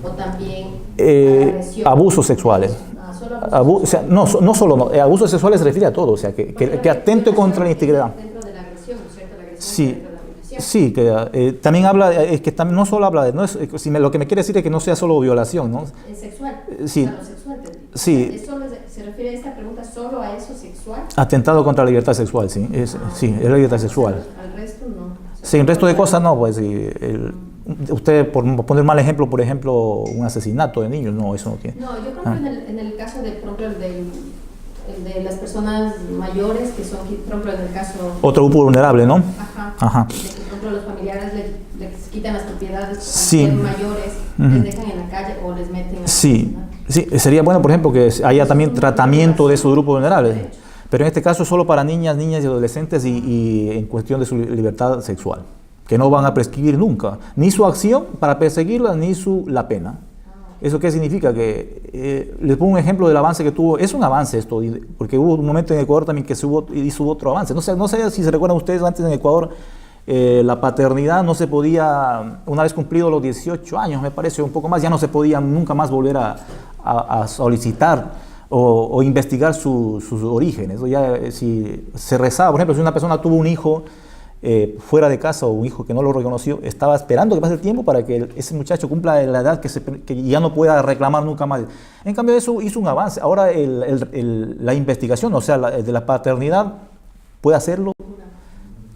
o también agresión? Abusos sexuales. Solo abusos O sea, no solo, abusos sexuales se refiere a todo, o sea, que atente contra la integridad. Dentro de la agresión, ¿no es cierto? La agresión Sí, dentro de la violación. sí, que también habla, es que también no solo habla de, lo que me quiere decir es que no sea solo violación, ¿no? Es sexual. Sí. O sea, lo sexual te digo. Sí. ¿Es solo, se refiere a esta pregunta solo a eso sexual? Atentado contra la libertad sexual, sí, es la libertad sexual. Al resto no. Sí, el resto de cosas no, pues usted, por poner mal ejemplo, por ejemplo, un asesinato de niños, no, eso no tiene. No, yo creo que en el caso de, por ejemplo, el de las personas mayores, que son, por ejemplo, en el caso... Otro grupo vulnerable, ¿no? Ajá. De que, por ejemplo, los familiares les quitan las propiedades Sí. a mayores, les dejan en la calle o les meten a... Sí, sí, sería bueno, por ejemplo, que haya también tratamiento de esos grupos vulnerables, pero en este caso solo para niñas y adolescentes y en cuestión de su libertad sexual, que no van a prescribir nunca, ni su acción para perseguirla, ni la pena. ¿Eso qué significa? Que les pongo un ejemplo del avance que tuvo. Es un avance esto, porque hubo un momento en Ecuador también que hizo otro avance. No sé si se recuerdan ustedes, antes en Ecuador la paternidad no se podía, una vez cumplidos los 18 años, me parece, un poco más, ya no se podía nunca más volver a solicitar o investigar sus orígenes. Ya, si se rezaba, por ejemplo, si una persona tuvo un hijo fuera de casa o un hijo que no lo reconoció, estaba esperando que pase el tiempo para que ese muchacho cumpla la edad que ya no pueda reclamar nunca más. En cambio, eso hizo un avance. Ahora la investigación, o sea, de la paternidad, puede hacerlo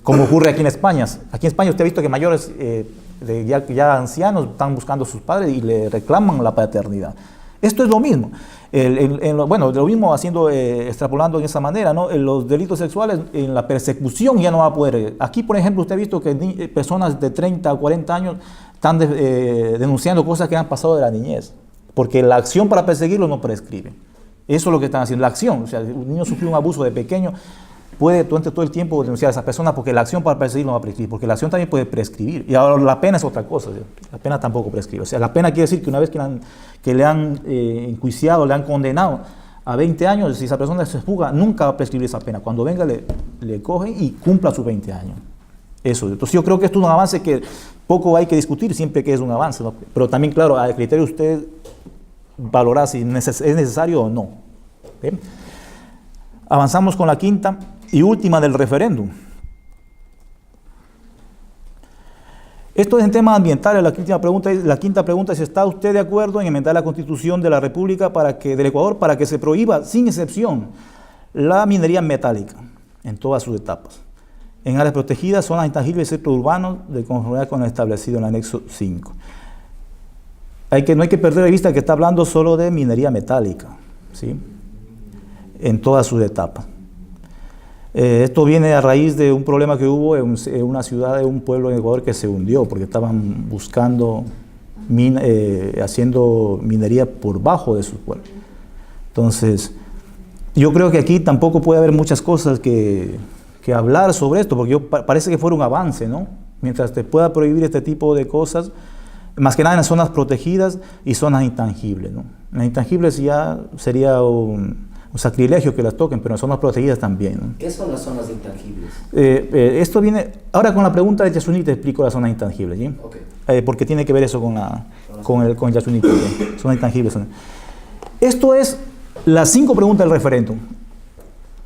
como ocurre aquí en España. Aquí en España usted ha visto que mayores ya ancianos están buscando a sus padres y le reclaman la paternidad. Esto es lo mismo. Bueno, lo mismo extrapolando en esa manera, ¿no? En los delitos sexuales, en la persecución ya no va a poder. Aquí, por ejemplo, usted ha visto que personas de 30 o 40 años están denunciando cosas que han pasado de la niñez, porque la acción para perseguirlo no prescribe. Eso es lo que están haciendo, la acción. O sea, un niño sufrió un abuso de pequeño, puede durante todo el tiempo denunciar a esa persona porque la acción para perseguirlo no va a prescribir, porque la acción también puede prescribir. Y ahora la pena es otra cosa, la pena tampoco prescribe. O sea, la pena quiere decir que una vez que le han enjuiciado, le han condenado a 20 años, si esa persona se fuga, nunca va a prescribir esa pena. Cuando venga le cogen y cumpla sus 20 años. Eso. Entonces yo creo que esto es un avance que poco hay que discutir siempre que es un avance, ¿no? Pero también, claro, a criterio usted valorar si es necesario o no. ¿Bien? Avanzamos con la quinta y última del referéndum. Esto es en temas ambientales. La quinta pregunta es: ¿está usted de acuerdo en enmendar la Constitución de la República del Ecuador para que se prohíba, sin excepción, la minería metálica en todas sus etapas, en áreas protegidas, zonas intangibles y centros urbanos, de conformidad con lo establecido en el anexo 5? No hay que perder de vista que está hablando solo de minería metálica, ¿sí? En todas sus etapas. Esto viene a raíz de un problema que hubo en una ciudad, en un pueblo en Ecuador que se hundió porque estaban buscando, haciendo minería por bajo de su pueblo. Entonces, yo creo que aquí tampoco puede haber muchas cosas que hablar sobre esto, porque parece que fuera un avance, ¿no? Mientras te pueda prohibir este tipo de cosas, más que nada en las zonas protegidas y zonas intangibles, ¿no? En las intangibles ya sería un sacrilegio que las toquen, pero en zonas protegidas también, ¿no? ¿Qué son las zonas intangibles? Esto viene, ahora con la pregunta de Yasuní te explico las zonas intangibles, ¿sí? Okay. Porque tiene que ver eso con Yasuní, zonas intangibles. Esto es las 5 preguntas del referéndum.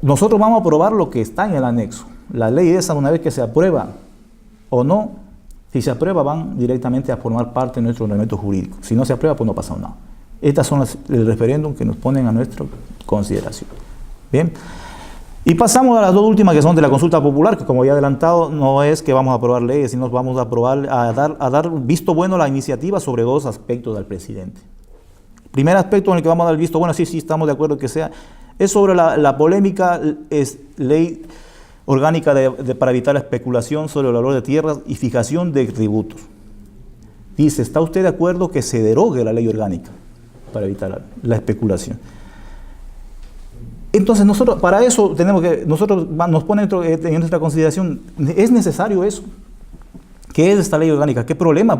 Nosotros vamos a aprobar lo que está en el anexo. La ley esa, una vez que se aprueba o no, si se aprueba van directamente a formar parte de nuestro ordenamiento jurídico. Si no se aprueba, pues no pasa nada. Estas son el referéndum que nos ponen a nuestra consideración. Bien. Y pasamos a las 2 últimas, que son de la consulta popular, que como ya he adelantado, no es que vamos a aprobar leyes, sino vamos a dar visto bueno a la iniciativa sobre 2 aspectos del presidente. El primer aspecto en el que vamos a dar el visto bueno, sí, estamos de acuerdo que sea, es sobre la polémica ley orgánica para evitar la especulación sobre el valor de tierras y fijación de tributos. Dice, ¿está usted de acuerdo que se derogue la ley orgánica para evitar la especulación? Entonces nosotros, para eso nos pone en nuestra consideración, ¿es necesario eso? ¿Qué es esta ley orgánica? ¿Qué problema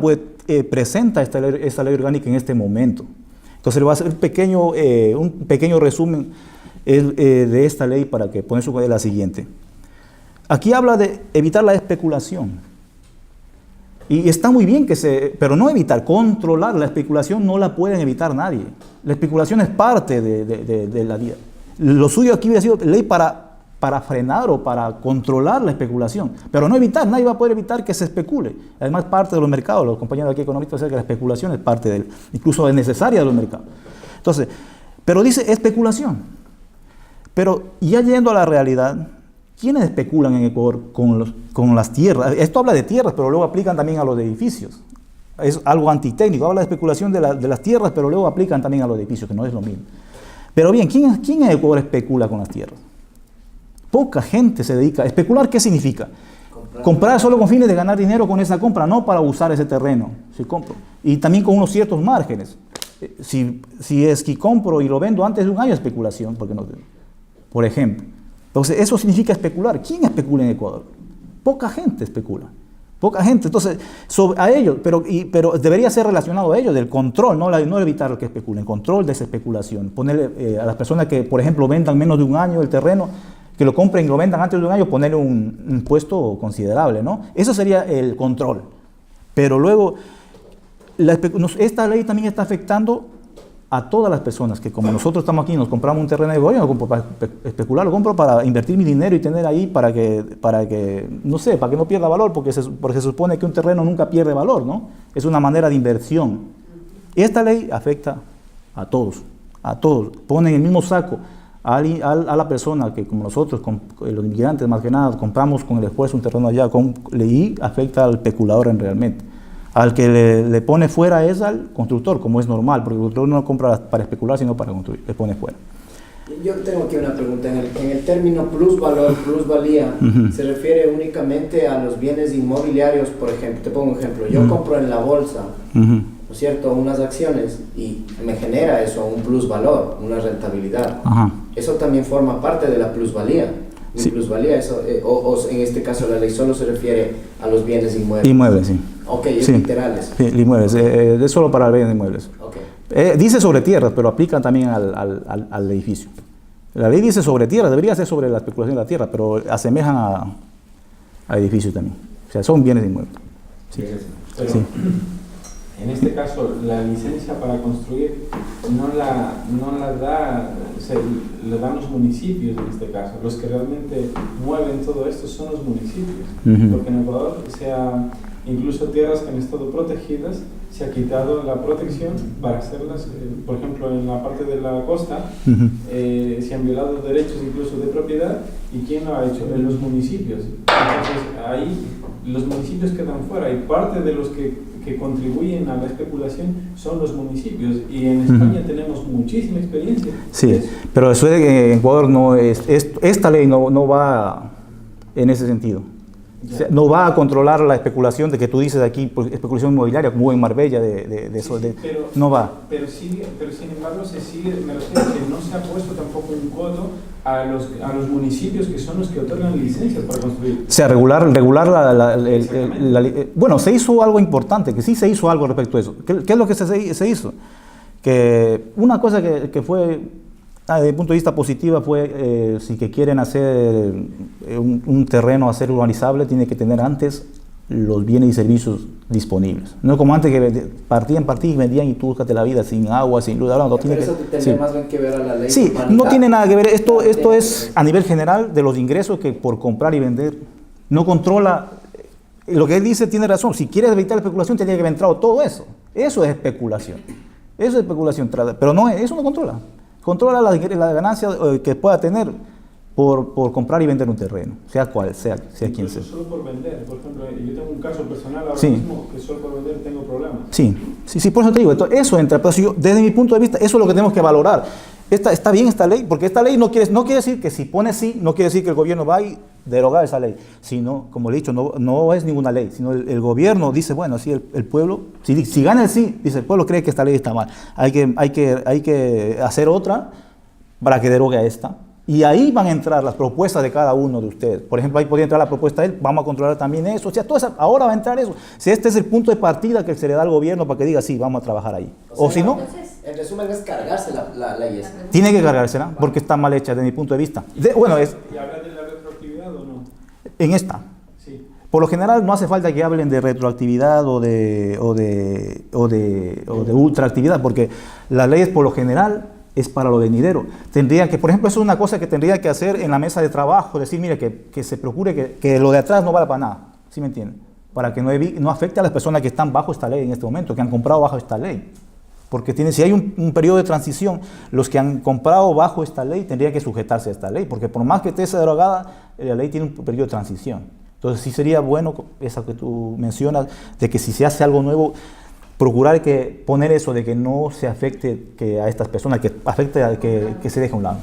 presenta esta ley orgánica en este momento? Entonces le voy a hacer un pequeño resumen de esta ley para que poner su la siguiente. Aquí habla de evitar la especulación. Y está muy bien pero no evitar, controlar la especulación no la pueden evitar nadie. La especulación es parte de la vida. Lo suyo aquí hubiera sido ley para frenar o para controlar la especulación, pero no evitar, nadie va a poder evitar que se especule. Además, parte de los mercados, los compañeros aquí económicos dicen que la especulación es parte incluso es necesaria de los mercados. Entonces, pero dice especulación. Pero ya yendo a la realidad, ¿quiénes especulan en Ecuador con las tierras? Esto habla de tierras, pero luego aplican también a los edificios. Es algo antitécnico, habla de especulación de las tierras, pero luego aplican también a los edificios, que no es lo mismo. Pero bien, ¿quién en Ecuador especula con las tierras? Poca gente se dedica. ¿Especular qué significa? Comprar solo con fines de ganar dinero con esa compra, no para usar ese terreno. Si compro. Y también con unos ciertos márgenes. Si es que compro y lo vendo antes de un año, especulación, por ejemplo. Entonces, eso significa especular. ¿Quién especula en Ecuador? Poca gente especula. Poca gente. Entonces, a ellos, pero debería ser relacionado a ellos, del control, no evitar que especulen, control de esa especulación. Ponerle a las personas que, por ejemplo, vendan menos de un año el terreno, que lo compren y lo vendan antes de un año, ponerle un impuesto considerable, ¿no? Eso sería el control. Pero luego, esta ley también está afectando a todas las personas que, como nosotros estamos aquí, nos compramos un terreno de gobierno, no compro para especular, lo compro para invertir mi dinero y tener ahí para que no pierda valor, porque se supone que un terreno nunca pierde valor, ¿no? Es una manera de inversión. Esta ley afecta a todos, pone en el mismo saco a la persona que, como nosotros, los inmigrantes más que nada, compramos con el esfuerzo un terreno allá, y afecta al especulador realmente. Al que le pone fuera es al constructor, como es normal, porque el constructor no compra para especular, sino para construir, le pone fuera. Yo tengo aquí una pregunta. En el término plusvalor, plusvalía, ¿se refiere únicamente a los bienes inmobiliarios? Por ejemplo, te pongo un ejemplo. Yo compro en la bolsa, ¿no es cierto?, unas acciones y me genera eso un plusvalor, una rentabilidad. Eso también forma parte de la plusvalía. Sí. Plusvalía, eso, o en este caso la ley solo se refiere a los bienes inmuebles. Inmuebles, sí. Ok, es literales. Sí, inmuebles, es solo para bienes inmuebles. Okay. Dice sobre tierras, pero aplican también al edificio. La ley dice sobre tierras, debería ser sobre la especulación de la tierra, pero asemejan a edificios también. O sea, son bienes inmuebles. Sí. Pero, sí. En este caso, la licencia para construir no la dan los municipios en este caso. Los que realmente mueven todo esto son los municipios. Porque en Ecuador, incluso tierras que han estado protegidas, se ha quitado la protección para hacerlas, por ejemplo, en la parte de la costa, se han violado derechos incluso de propiedad. ¿Y quién lo ha hecho? En los municipios. Entonces, ahí los municipios quedan fuera y parte de los que contribuyen a la especulación son los municipios, y en España tenemos muchísima experiencia. Sí, pero eso en Ecuador no esta ley no va en ese sentido. O sea, no va a controlar la especulación de que tú dices aquí, especulación inmobiliaria, como en Marbella, no va. Pero sin embargo, me refiero a que no se ha puesto tampoco un codo a los municipios que son los que otorgan licencias para construir. O sea, regular bueno, se hizo algo importante, que sí se hizo algo respecto a eso. ¿Qué es lo que se hizo? Que una cosa que fue, desde el punto de vista positivo, fue si que quieren hacer un terreno a ser urbanizable, tiene que tener antes los bienes y servicios disponibles. No como antes que partían y vendían y tú búscate la vida sin agua, sin luz. No, tiene eso tendría más bien que ver a la ley. Sí, no tiene nada que ver. Esto es a nivel general de los ingresos que por comprar y vender no controla. Lo que él dice tiene razón. Si quieres evitar la especulación, tendría que haber entrado todo eso. Eso es especulación. Eso es especulación. Pero no, eso no controla. Controla la ganancia que pueda tener por comprar y vender un terreno, sea cual sea quien sea. Solo por vender, por ejemplo, yo tengo un caso personal ahora mismo que solo por vender tengo problemas. Sí, por eso te digo, eso entra, pero desde mi punto de vista, eso es lo que tenemos que valorar. Está bien esta ley, porque esta ley no quiere decir que si pone sí, no quiere decir que el gobierno va a derogar esa ley, sino, como le he dicho, no es ninguna ley, sino el gobierno dice, bueno, así el pueblo, si gana el sí, dice el pueblo cree que esta ley está mal, hay que hacer otra para que derogue a esta. Y ahí van a entrar las propuestas de cada uno de ustedes. Por ejemplo, ahí podría entrar la propuesta de él, vamos a controlar también eso. O sea, ahora va a entrar eso. Si este es el punto de partida que se le da al gobierno para que diga, sí, vamos a trabajar ahí. O si no, en resumen, es cargarse la ley esa. Tiene que cargársela, porque está mal hecha desde mi punto de vista. ¿Y habla de la retroactividad o no? En esta. Sí. Por lo general no hace falta que hablen de retroactividad o de ultraactividad, porque las leyes por lo general es para lo venidero. Tendría que, por ejemplo, eso es una cosa que tendría que hacer en la mesa de trabajo, decir, mire, que se procure que lo de atrás no vale para nada, ¿sí me entienden? Para que no afecte a las personas que están bajo esta ley en este momento, que han comprado bajo esta ley. Porque si hay un periodo de transición, los que han comprado bajo esta ley tendrían que sujetarse a esta ley, porque por más que esté derogada, la ley tiene un periodo de transición. Entonces sí sería bueno, eso que tú mencionas, de que si se hace algo nuevo, procurar poner eso de que no se afecte a estas personas, que afecte a que se deje a un lado.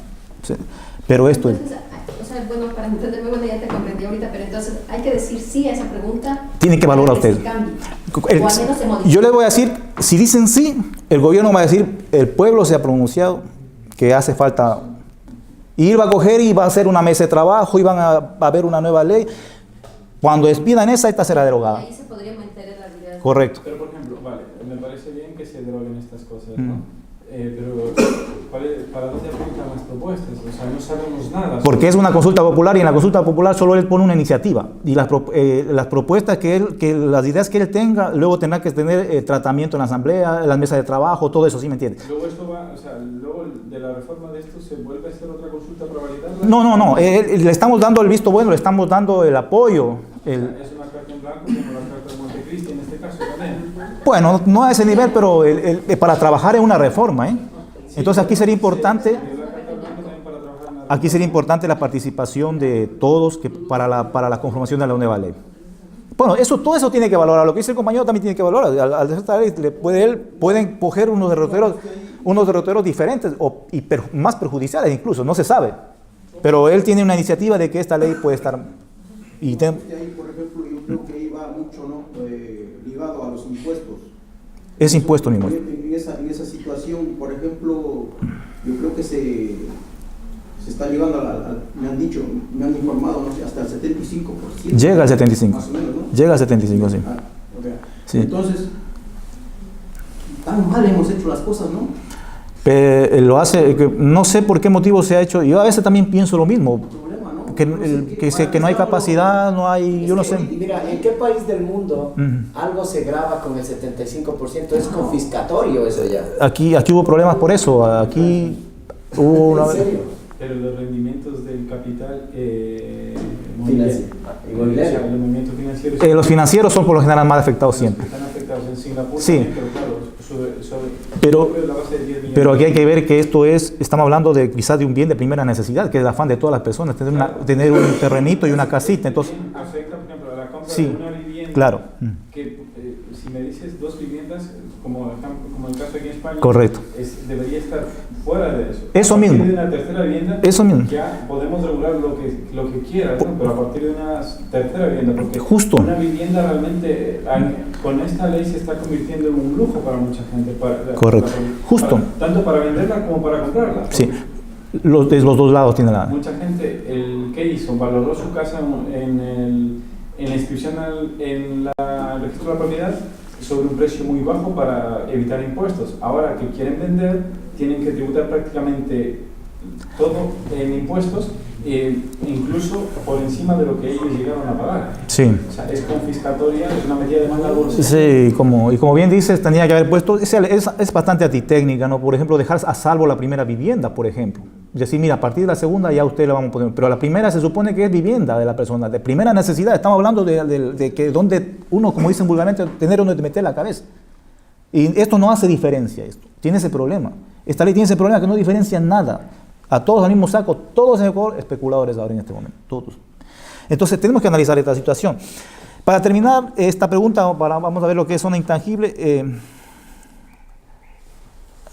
Pero esto entonces, bueno, para entenderme, bueno, ya te comprendí ahorita, pero entonces hay que decir sí a esa pregunta. Tienen que valorar ustedes. Yo les voy a decir, si dicen sí, el gobierno va a decir, el pueblo se ha pronunciado que hace falta, y va a coger y va a hacer una mesa de trabajo y van a ver una nueva ley. Cuando expidan esta será derogada. Ahí se podría meter en la vida. Correcto. Pero, por ejemplo, vale, me parece bien que se deroguen estas cosas, ¿no? Pero, ¿para dónde apuntan las propuestas? O sea, no sabemos nada. Porque es una consulta popular y en la consulta popular solo él pone una iniciativa. Y las propuestas las ideas que él tenga, luego tendrá que tener tratamiento en la asamblea, en las mesas de trabajo, todo eso, ¿sí me entiendes? Luego esto va, o sea, luego de la reforma de esto se vuelve a hacer otra consulta para validarla. No. Le estamos dando el visto bueno, le estamos dando el apoyo. Es una carta en blanco como la carta de Montecristi en este caso también. Bueno, no a ese nivel, pero para trabajar en una reforma, ¿eh? Entonces aquí sería importante la participación de todos para la conformación de la nueva ley. Bueno, todo eso tiene que valorar. Lo que dice el compañero también tiene que valorar. Al hacer esta ley pueden coger unos derroteros diferentes más perjudiciales incluso, no se sabe. Pero él tiene una iniciativa de que esta ley puede estar... Ahí, por ejemplo, yo creo que ahí va mucho, ¿no? Ligado a los impuestos. Es impuesto mismo. En esa situación, por ejemplo, yo creo que se está llegando me han dicho, me han informado, no sé, hasta el 75%. Llega al 75. Más o menos, ¿no? Llega al 75, sí. Okay. Sí. Entonces, tan mal hemos hecho las cosas, ¿no? Lo hace, no sé por qué motivo se ha hecho. Yo a veces también pienso lo mismo. Que no hay capacidad, no hay, yo no sé. Mira, ¿en qué país del mundo algo se graba con el 75%? Es confiscatorio eso ya. Aquí hubo problemas por eso. Aquí hubo una... ¿En serio? Pero los rendimientos del capital inmobiliario. Los movimientos financieros. Los financieros son por lo general más afectados siempre. Están afectados en Singapur, Sí. también, pero claro, sobre la base de 10 millones. Pero aquí hay que ver que estamos hablando de quizás de un bien de primera necesidad, que es el afán de todas las personas, tener un terrenito y una casita. Entonces, afecta, por ejemplo, a la compra sí, de una vivienda. claro. Que si me dices 2 viviendas, como el caso aquí en España, Correcto. debería estar fuera de eso. Eso a partir mismo. de una tercera vivienda, Eso mismo. ya podemos regular lo que quieras, ¿no? Pero a partir de una tercera vivienda, porque Justo. una vivienda realmente con esta ley se está convirtiendo en un lujo para mucha gente. Correcto. Justo. Tanto para venderla como para comprarla. Sí, de los dos lados tiene la... Mucha gente, ¿qué hizo? Valoró su casa en la inscripción en el registro de la propiedad sobre un precio muy bajo para evitar impuestos. Ahora que quieren vender, tienen que tributar prácticamente todo en impuestos, incluso por encima de lo que ellos llegaron a pagar. Sí. O sea, es confiscatoria, es una medida de manga dulce. Sí, como bien dices, tenía que haber puesto, es bastante antitécnica, ¿no? Por ejemplo, dejar a salvo la primera vivienda, por ejemplo. Decir, mira, a partir de la segunda ya usted la vamos a poner, pero la primera se supone que es vivienda de la persona, de primera necesidad. Estamos hablando de que donde uno, como dicen vulgarmente, tener donde meter la cabeza. Y esto no hace diferencia, tiene ese problema. Esta ley tiene ese problema que no diferencia nada. A todos al mismo saco, todos en Ecuador, especuladores ahora en este momento, todos. Entonces tenemos que analizar esta situación. Para terminar esta pregunta, vamos a ver lo que es zona intangible.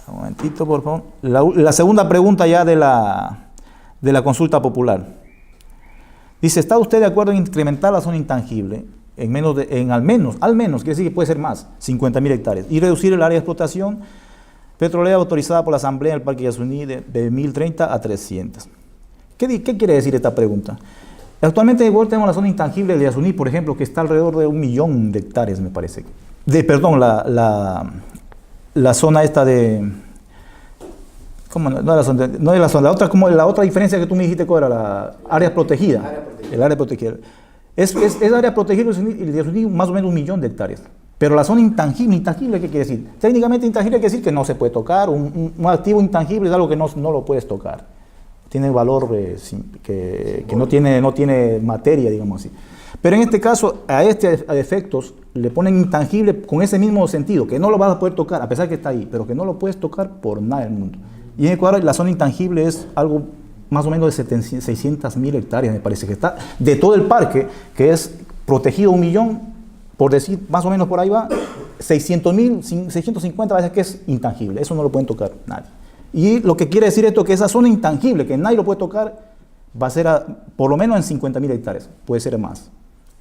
Un momentito, por favor. La segunda pregunta ya de la consulta popular. Dice, ¿está usted de acuerdo en incrementar la zona intangible en al menos, quiere decir que puede ser más, 50.000 hectáreas, y reducir el área de explotación petrolera autorizada por la Asamblea del Parque Yasuní de 1.030 a 300? ¿Qué quiere decir esta pregunta? Actualmente en Ecuador tenemos la zona intangible de Yasuní, por ejemplo, que está alrededor de 1 millón de hectáreas, me parece. La zona esta de... ¿Cómo no? No es la zona, la otra diferencia que tú me dijiste, ¿cuál era? La área protegida. El área protegida. Es área protegida y de Yasuní más o menos 1 millón de hectáreas. Pero la zona intangible, ¿qué quiere decir? Técnicamente intangible quiere decir que no se puede tocar. Un activo intangible es algo que no lo puedes tocar. Tiene valor que no tiene materia, digamos así. Pero en este caso, a efectos, le ponen intangible con ese mismo sentido, que no lo vas a poder tocar, a pesar que está ahí, pero que no lo puedes tocar por nada del mundo. Y en Ecuador la zona intangible es algo más o menos de 600.000 hectáreas, me parece que está, de todo el parque, que es protegido 1 millón, por decir, más o menos por ahí va, 600.000, 650 veces que es intangible, eso no lo pueden tocar nadie. Y lo que quiere decir esto, que esa zona intangible, que nadie lo puede tocar, va a ser por lo menos en 50.000 hectáreas, puede ser más.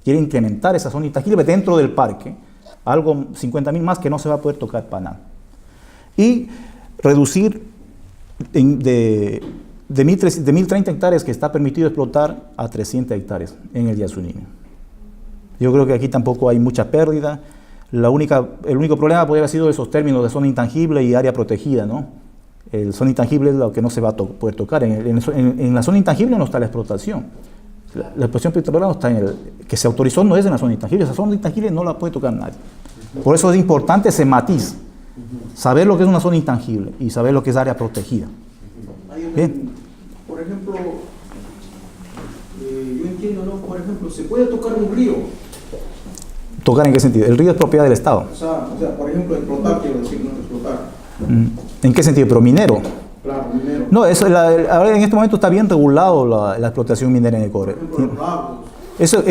Quiere incrementar esa zona intangible dentro del parque, algo 50.000 más que no se va a poder tocar para nada. Y reducir de 1.030 hectáreas que está permitido explotar a 300 hectáreas en el Yasuní. Yo creo que aquí tampoco hay mucha pérdida. El único problema podría haber sido esos términos de zona intangible y área protegida, ¿no? El zona intangible es lo que no se va a poder tocar. En la zona intangible no está la explotación. La explotación petrolera no está que se autorizó, no es en la zona intangible. Esa zona intangible no la puede tocar nadie. Por eso es importante ese matiz. Saber lo que es una zona intangible y saber lo que es área protegida. Bien. Por ejemplo, yo entiendo, ¿no? Por ejemplo, ¿se puede tocar un río? ¿Tocar en qué sentido? El río es propiedad del Estado. O sea, por ejemplo, explotar, quiero decir, no explotar. ¿En qué sentido? Pero minero. Claro, minero. No, ahora en este momento está bien regulado la explotación minera en el cobre. Por ejemplo, los lagos. Eso,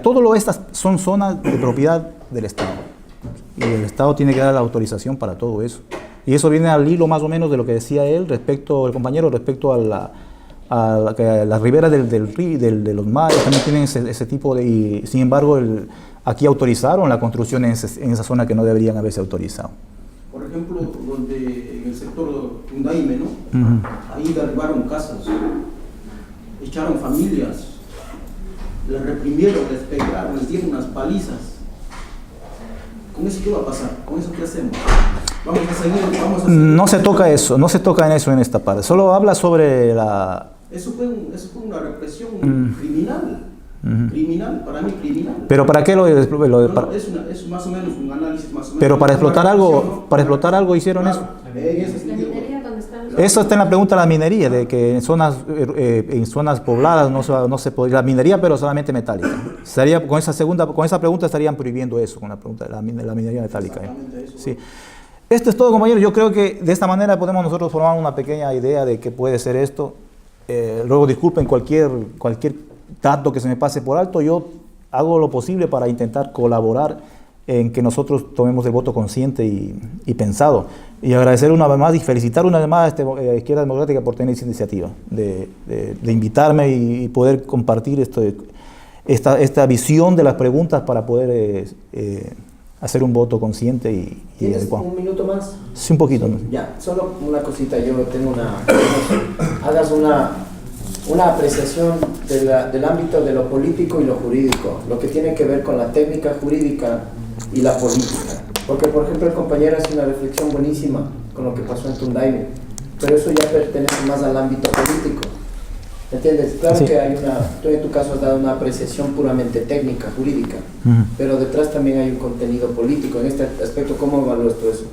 todo estas son zonas de propiedad del Estado. Y el Estado tiene que dar la autorización para todo eso. Y eso viene al hilo más o menos de lo que decía él, el compañero, respecto a las riberas del río, de los mares, también tienen ese tipo de... Y, sin embargo, aquí autorizaron la construcción en esa zona que no deberían haberse autorizado. Por ejemplo, en el sector de Undaime, ¿no? Ahí derribaron casas, echaron familias, les reprimieron, les pegaron, les dieron unas palizas. ¿Con eso qué va a pasar? ¿Con eso qué hacemos? Vamos a seguir. No se toca eso, no se toca en eso en esta parte. Solo habla sobre la... Eso fue una represión criminal. Criminal, para mí criminal. ¿Pero para qué es más o menos un análisis más o menos. Pero para explotar algo hicieron eso. La minería, ¿dónde están los... Eso está en la pregunta de la minería, de que en zonas pobladas no se podría la minería, pero solamente metálica. Con esa pregunta estarían prohibiendo eso, con la pregunta de la minería metálica. Exactamente eso. Sí. Esto es todo, compañeros. Yo creo que de esta manera podemos nosotros formar una pequeña idea de qué puede ser esto. Luego disculpen cualquier dato que se me pase por alto. Yo hago lo posible para intentar colaborar en que nosotros tomemos el voto consciente y pensado. Y agradecer una vez más y felicitar una vez más a Izquierda Democrática por tener esa iniciativa, de invitarme y poder compartir esta visión de las preguntas para poder hacer un voto consciente y adecuado. ¿Un minuto más? Sí, un poquito. ¿No? Ya, solo una cosita. Yo tengo hagas una apreciación del ámbito de lo político y lo jurídico, lo que tiene que ver con la técnica jurídica y la política. Porque, por ejemplo, el compañero hace una reflexión buenísima con lo que pasó en Tundaime, pero eso ya pertenece más al ámbito político. ¿Entiendes? Claro sí. Que tú en tu caso has dado una apreciación puramente técnica, jurídica, pero detrás también hay un contenido político. En este aspecto, ¿cómo evalúas tú eso?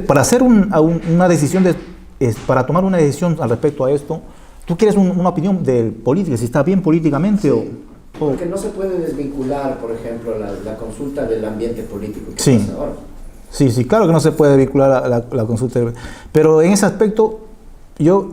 Para hacer una decisión, para tomar una decisión al respecto a esto, ¿tú quieres una opinión del político, si está bien políticamente? Sí. Porque no se puede desvincular, por ejemplo, la consulta del ambiente político que sí. pasa ahora. Sí, claro que no se puede vincular la consulta. Pero en ese aspecto,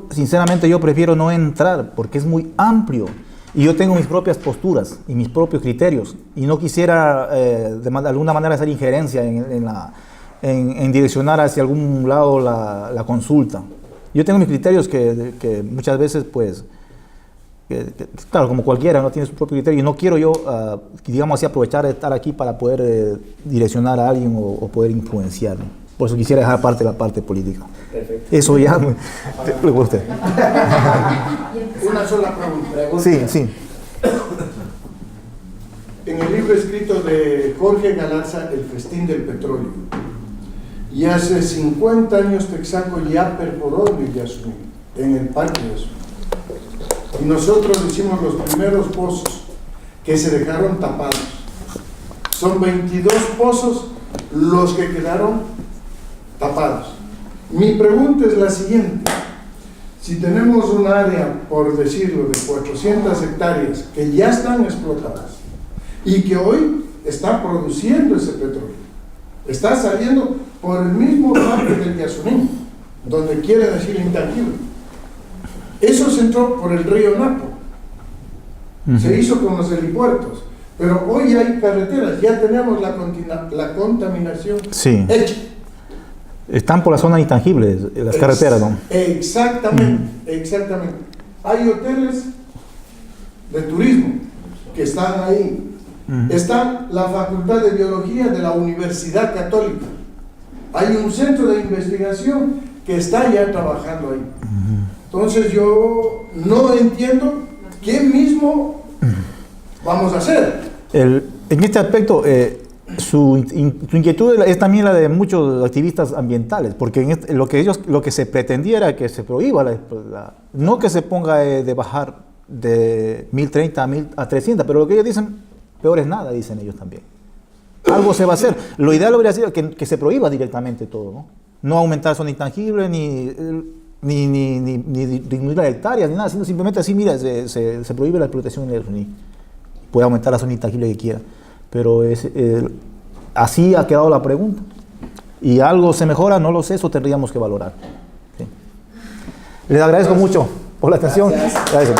sinceramente, yo prefiero no entrar porque es muy amplio. Y yo tengo mis propias posturas y mis propios criterios. Y no quisiera, de alguna manera, hacer injerencia en direccionar hacia algún lado la consulta. Yo tengo mis criterios que muchas veces, pues, claro, como cualquiera, no tiene su propio criterio. Y no quiero yo, digamos así, aprovechar de estar aquí para poder direccionar a alguien o poder influenciar. Por eso quisiera dejar aparte la parte política. Perfecto. Eso ya le gusta. Una sola pregunta. Sí. En el libro escrito de Jorge Galarza, El festín del petróleo, y hace 50 años Texaco ya perforó el Yasuní, en el parque de Yasuní. Y nosotros hicimos los primeros pozos que se dejaron tapados. Son 22 pozos los que quedaron tapados. Mi pregunta es la siguiente: si tenemos un área, por decirlo, de 400 hectáreas que ya están explotadas y que hoy está produciendo ese petróleo, está saliendo por el mismo parque del Yasuní, donde quiere decir intangible. Eso se entró por el río Napo, se hizo con los helipuertos, pero hoy hay carreteras, ya tenemos la contaminación hecha. Están por la zona intangible, las carreteras, ¿no? Exactamente. Hay hoteles de turismo que están ahí. Está la Facultad de Biología de la Universidad Católica. Hay un centro de investigación que está ya trabajando ahí. Entonces yo no entiendo quién mismo vamos a hacer. En este aspecto, su inquietud es también la de muchos activistas ambientales, porque en lo que se pretendía era que se prohíba, no que se ponga de bajar de 1030 a 300, pero lo que ellos dicen, peor es nada, dicen ellos también. Algo se va a hacer. Lo ideal habría sido que se prohíba directamente todo, ¿no? No aumentar zona intangible, ni disminuir las hectáreas, ni nada, sino simplemente así, mira, se prohíbe la explotación en el RUNI. Puede aumentar la zona intangible que quiera. Pero así ha quedado la pregunta. Y algo se mejora, no lo sé, eso tendríamos que valorar. ¿Sí? Les agradezco mucho por la atención. Gracias.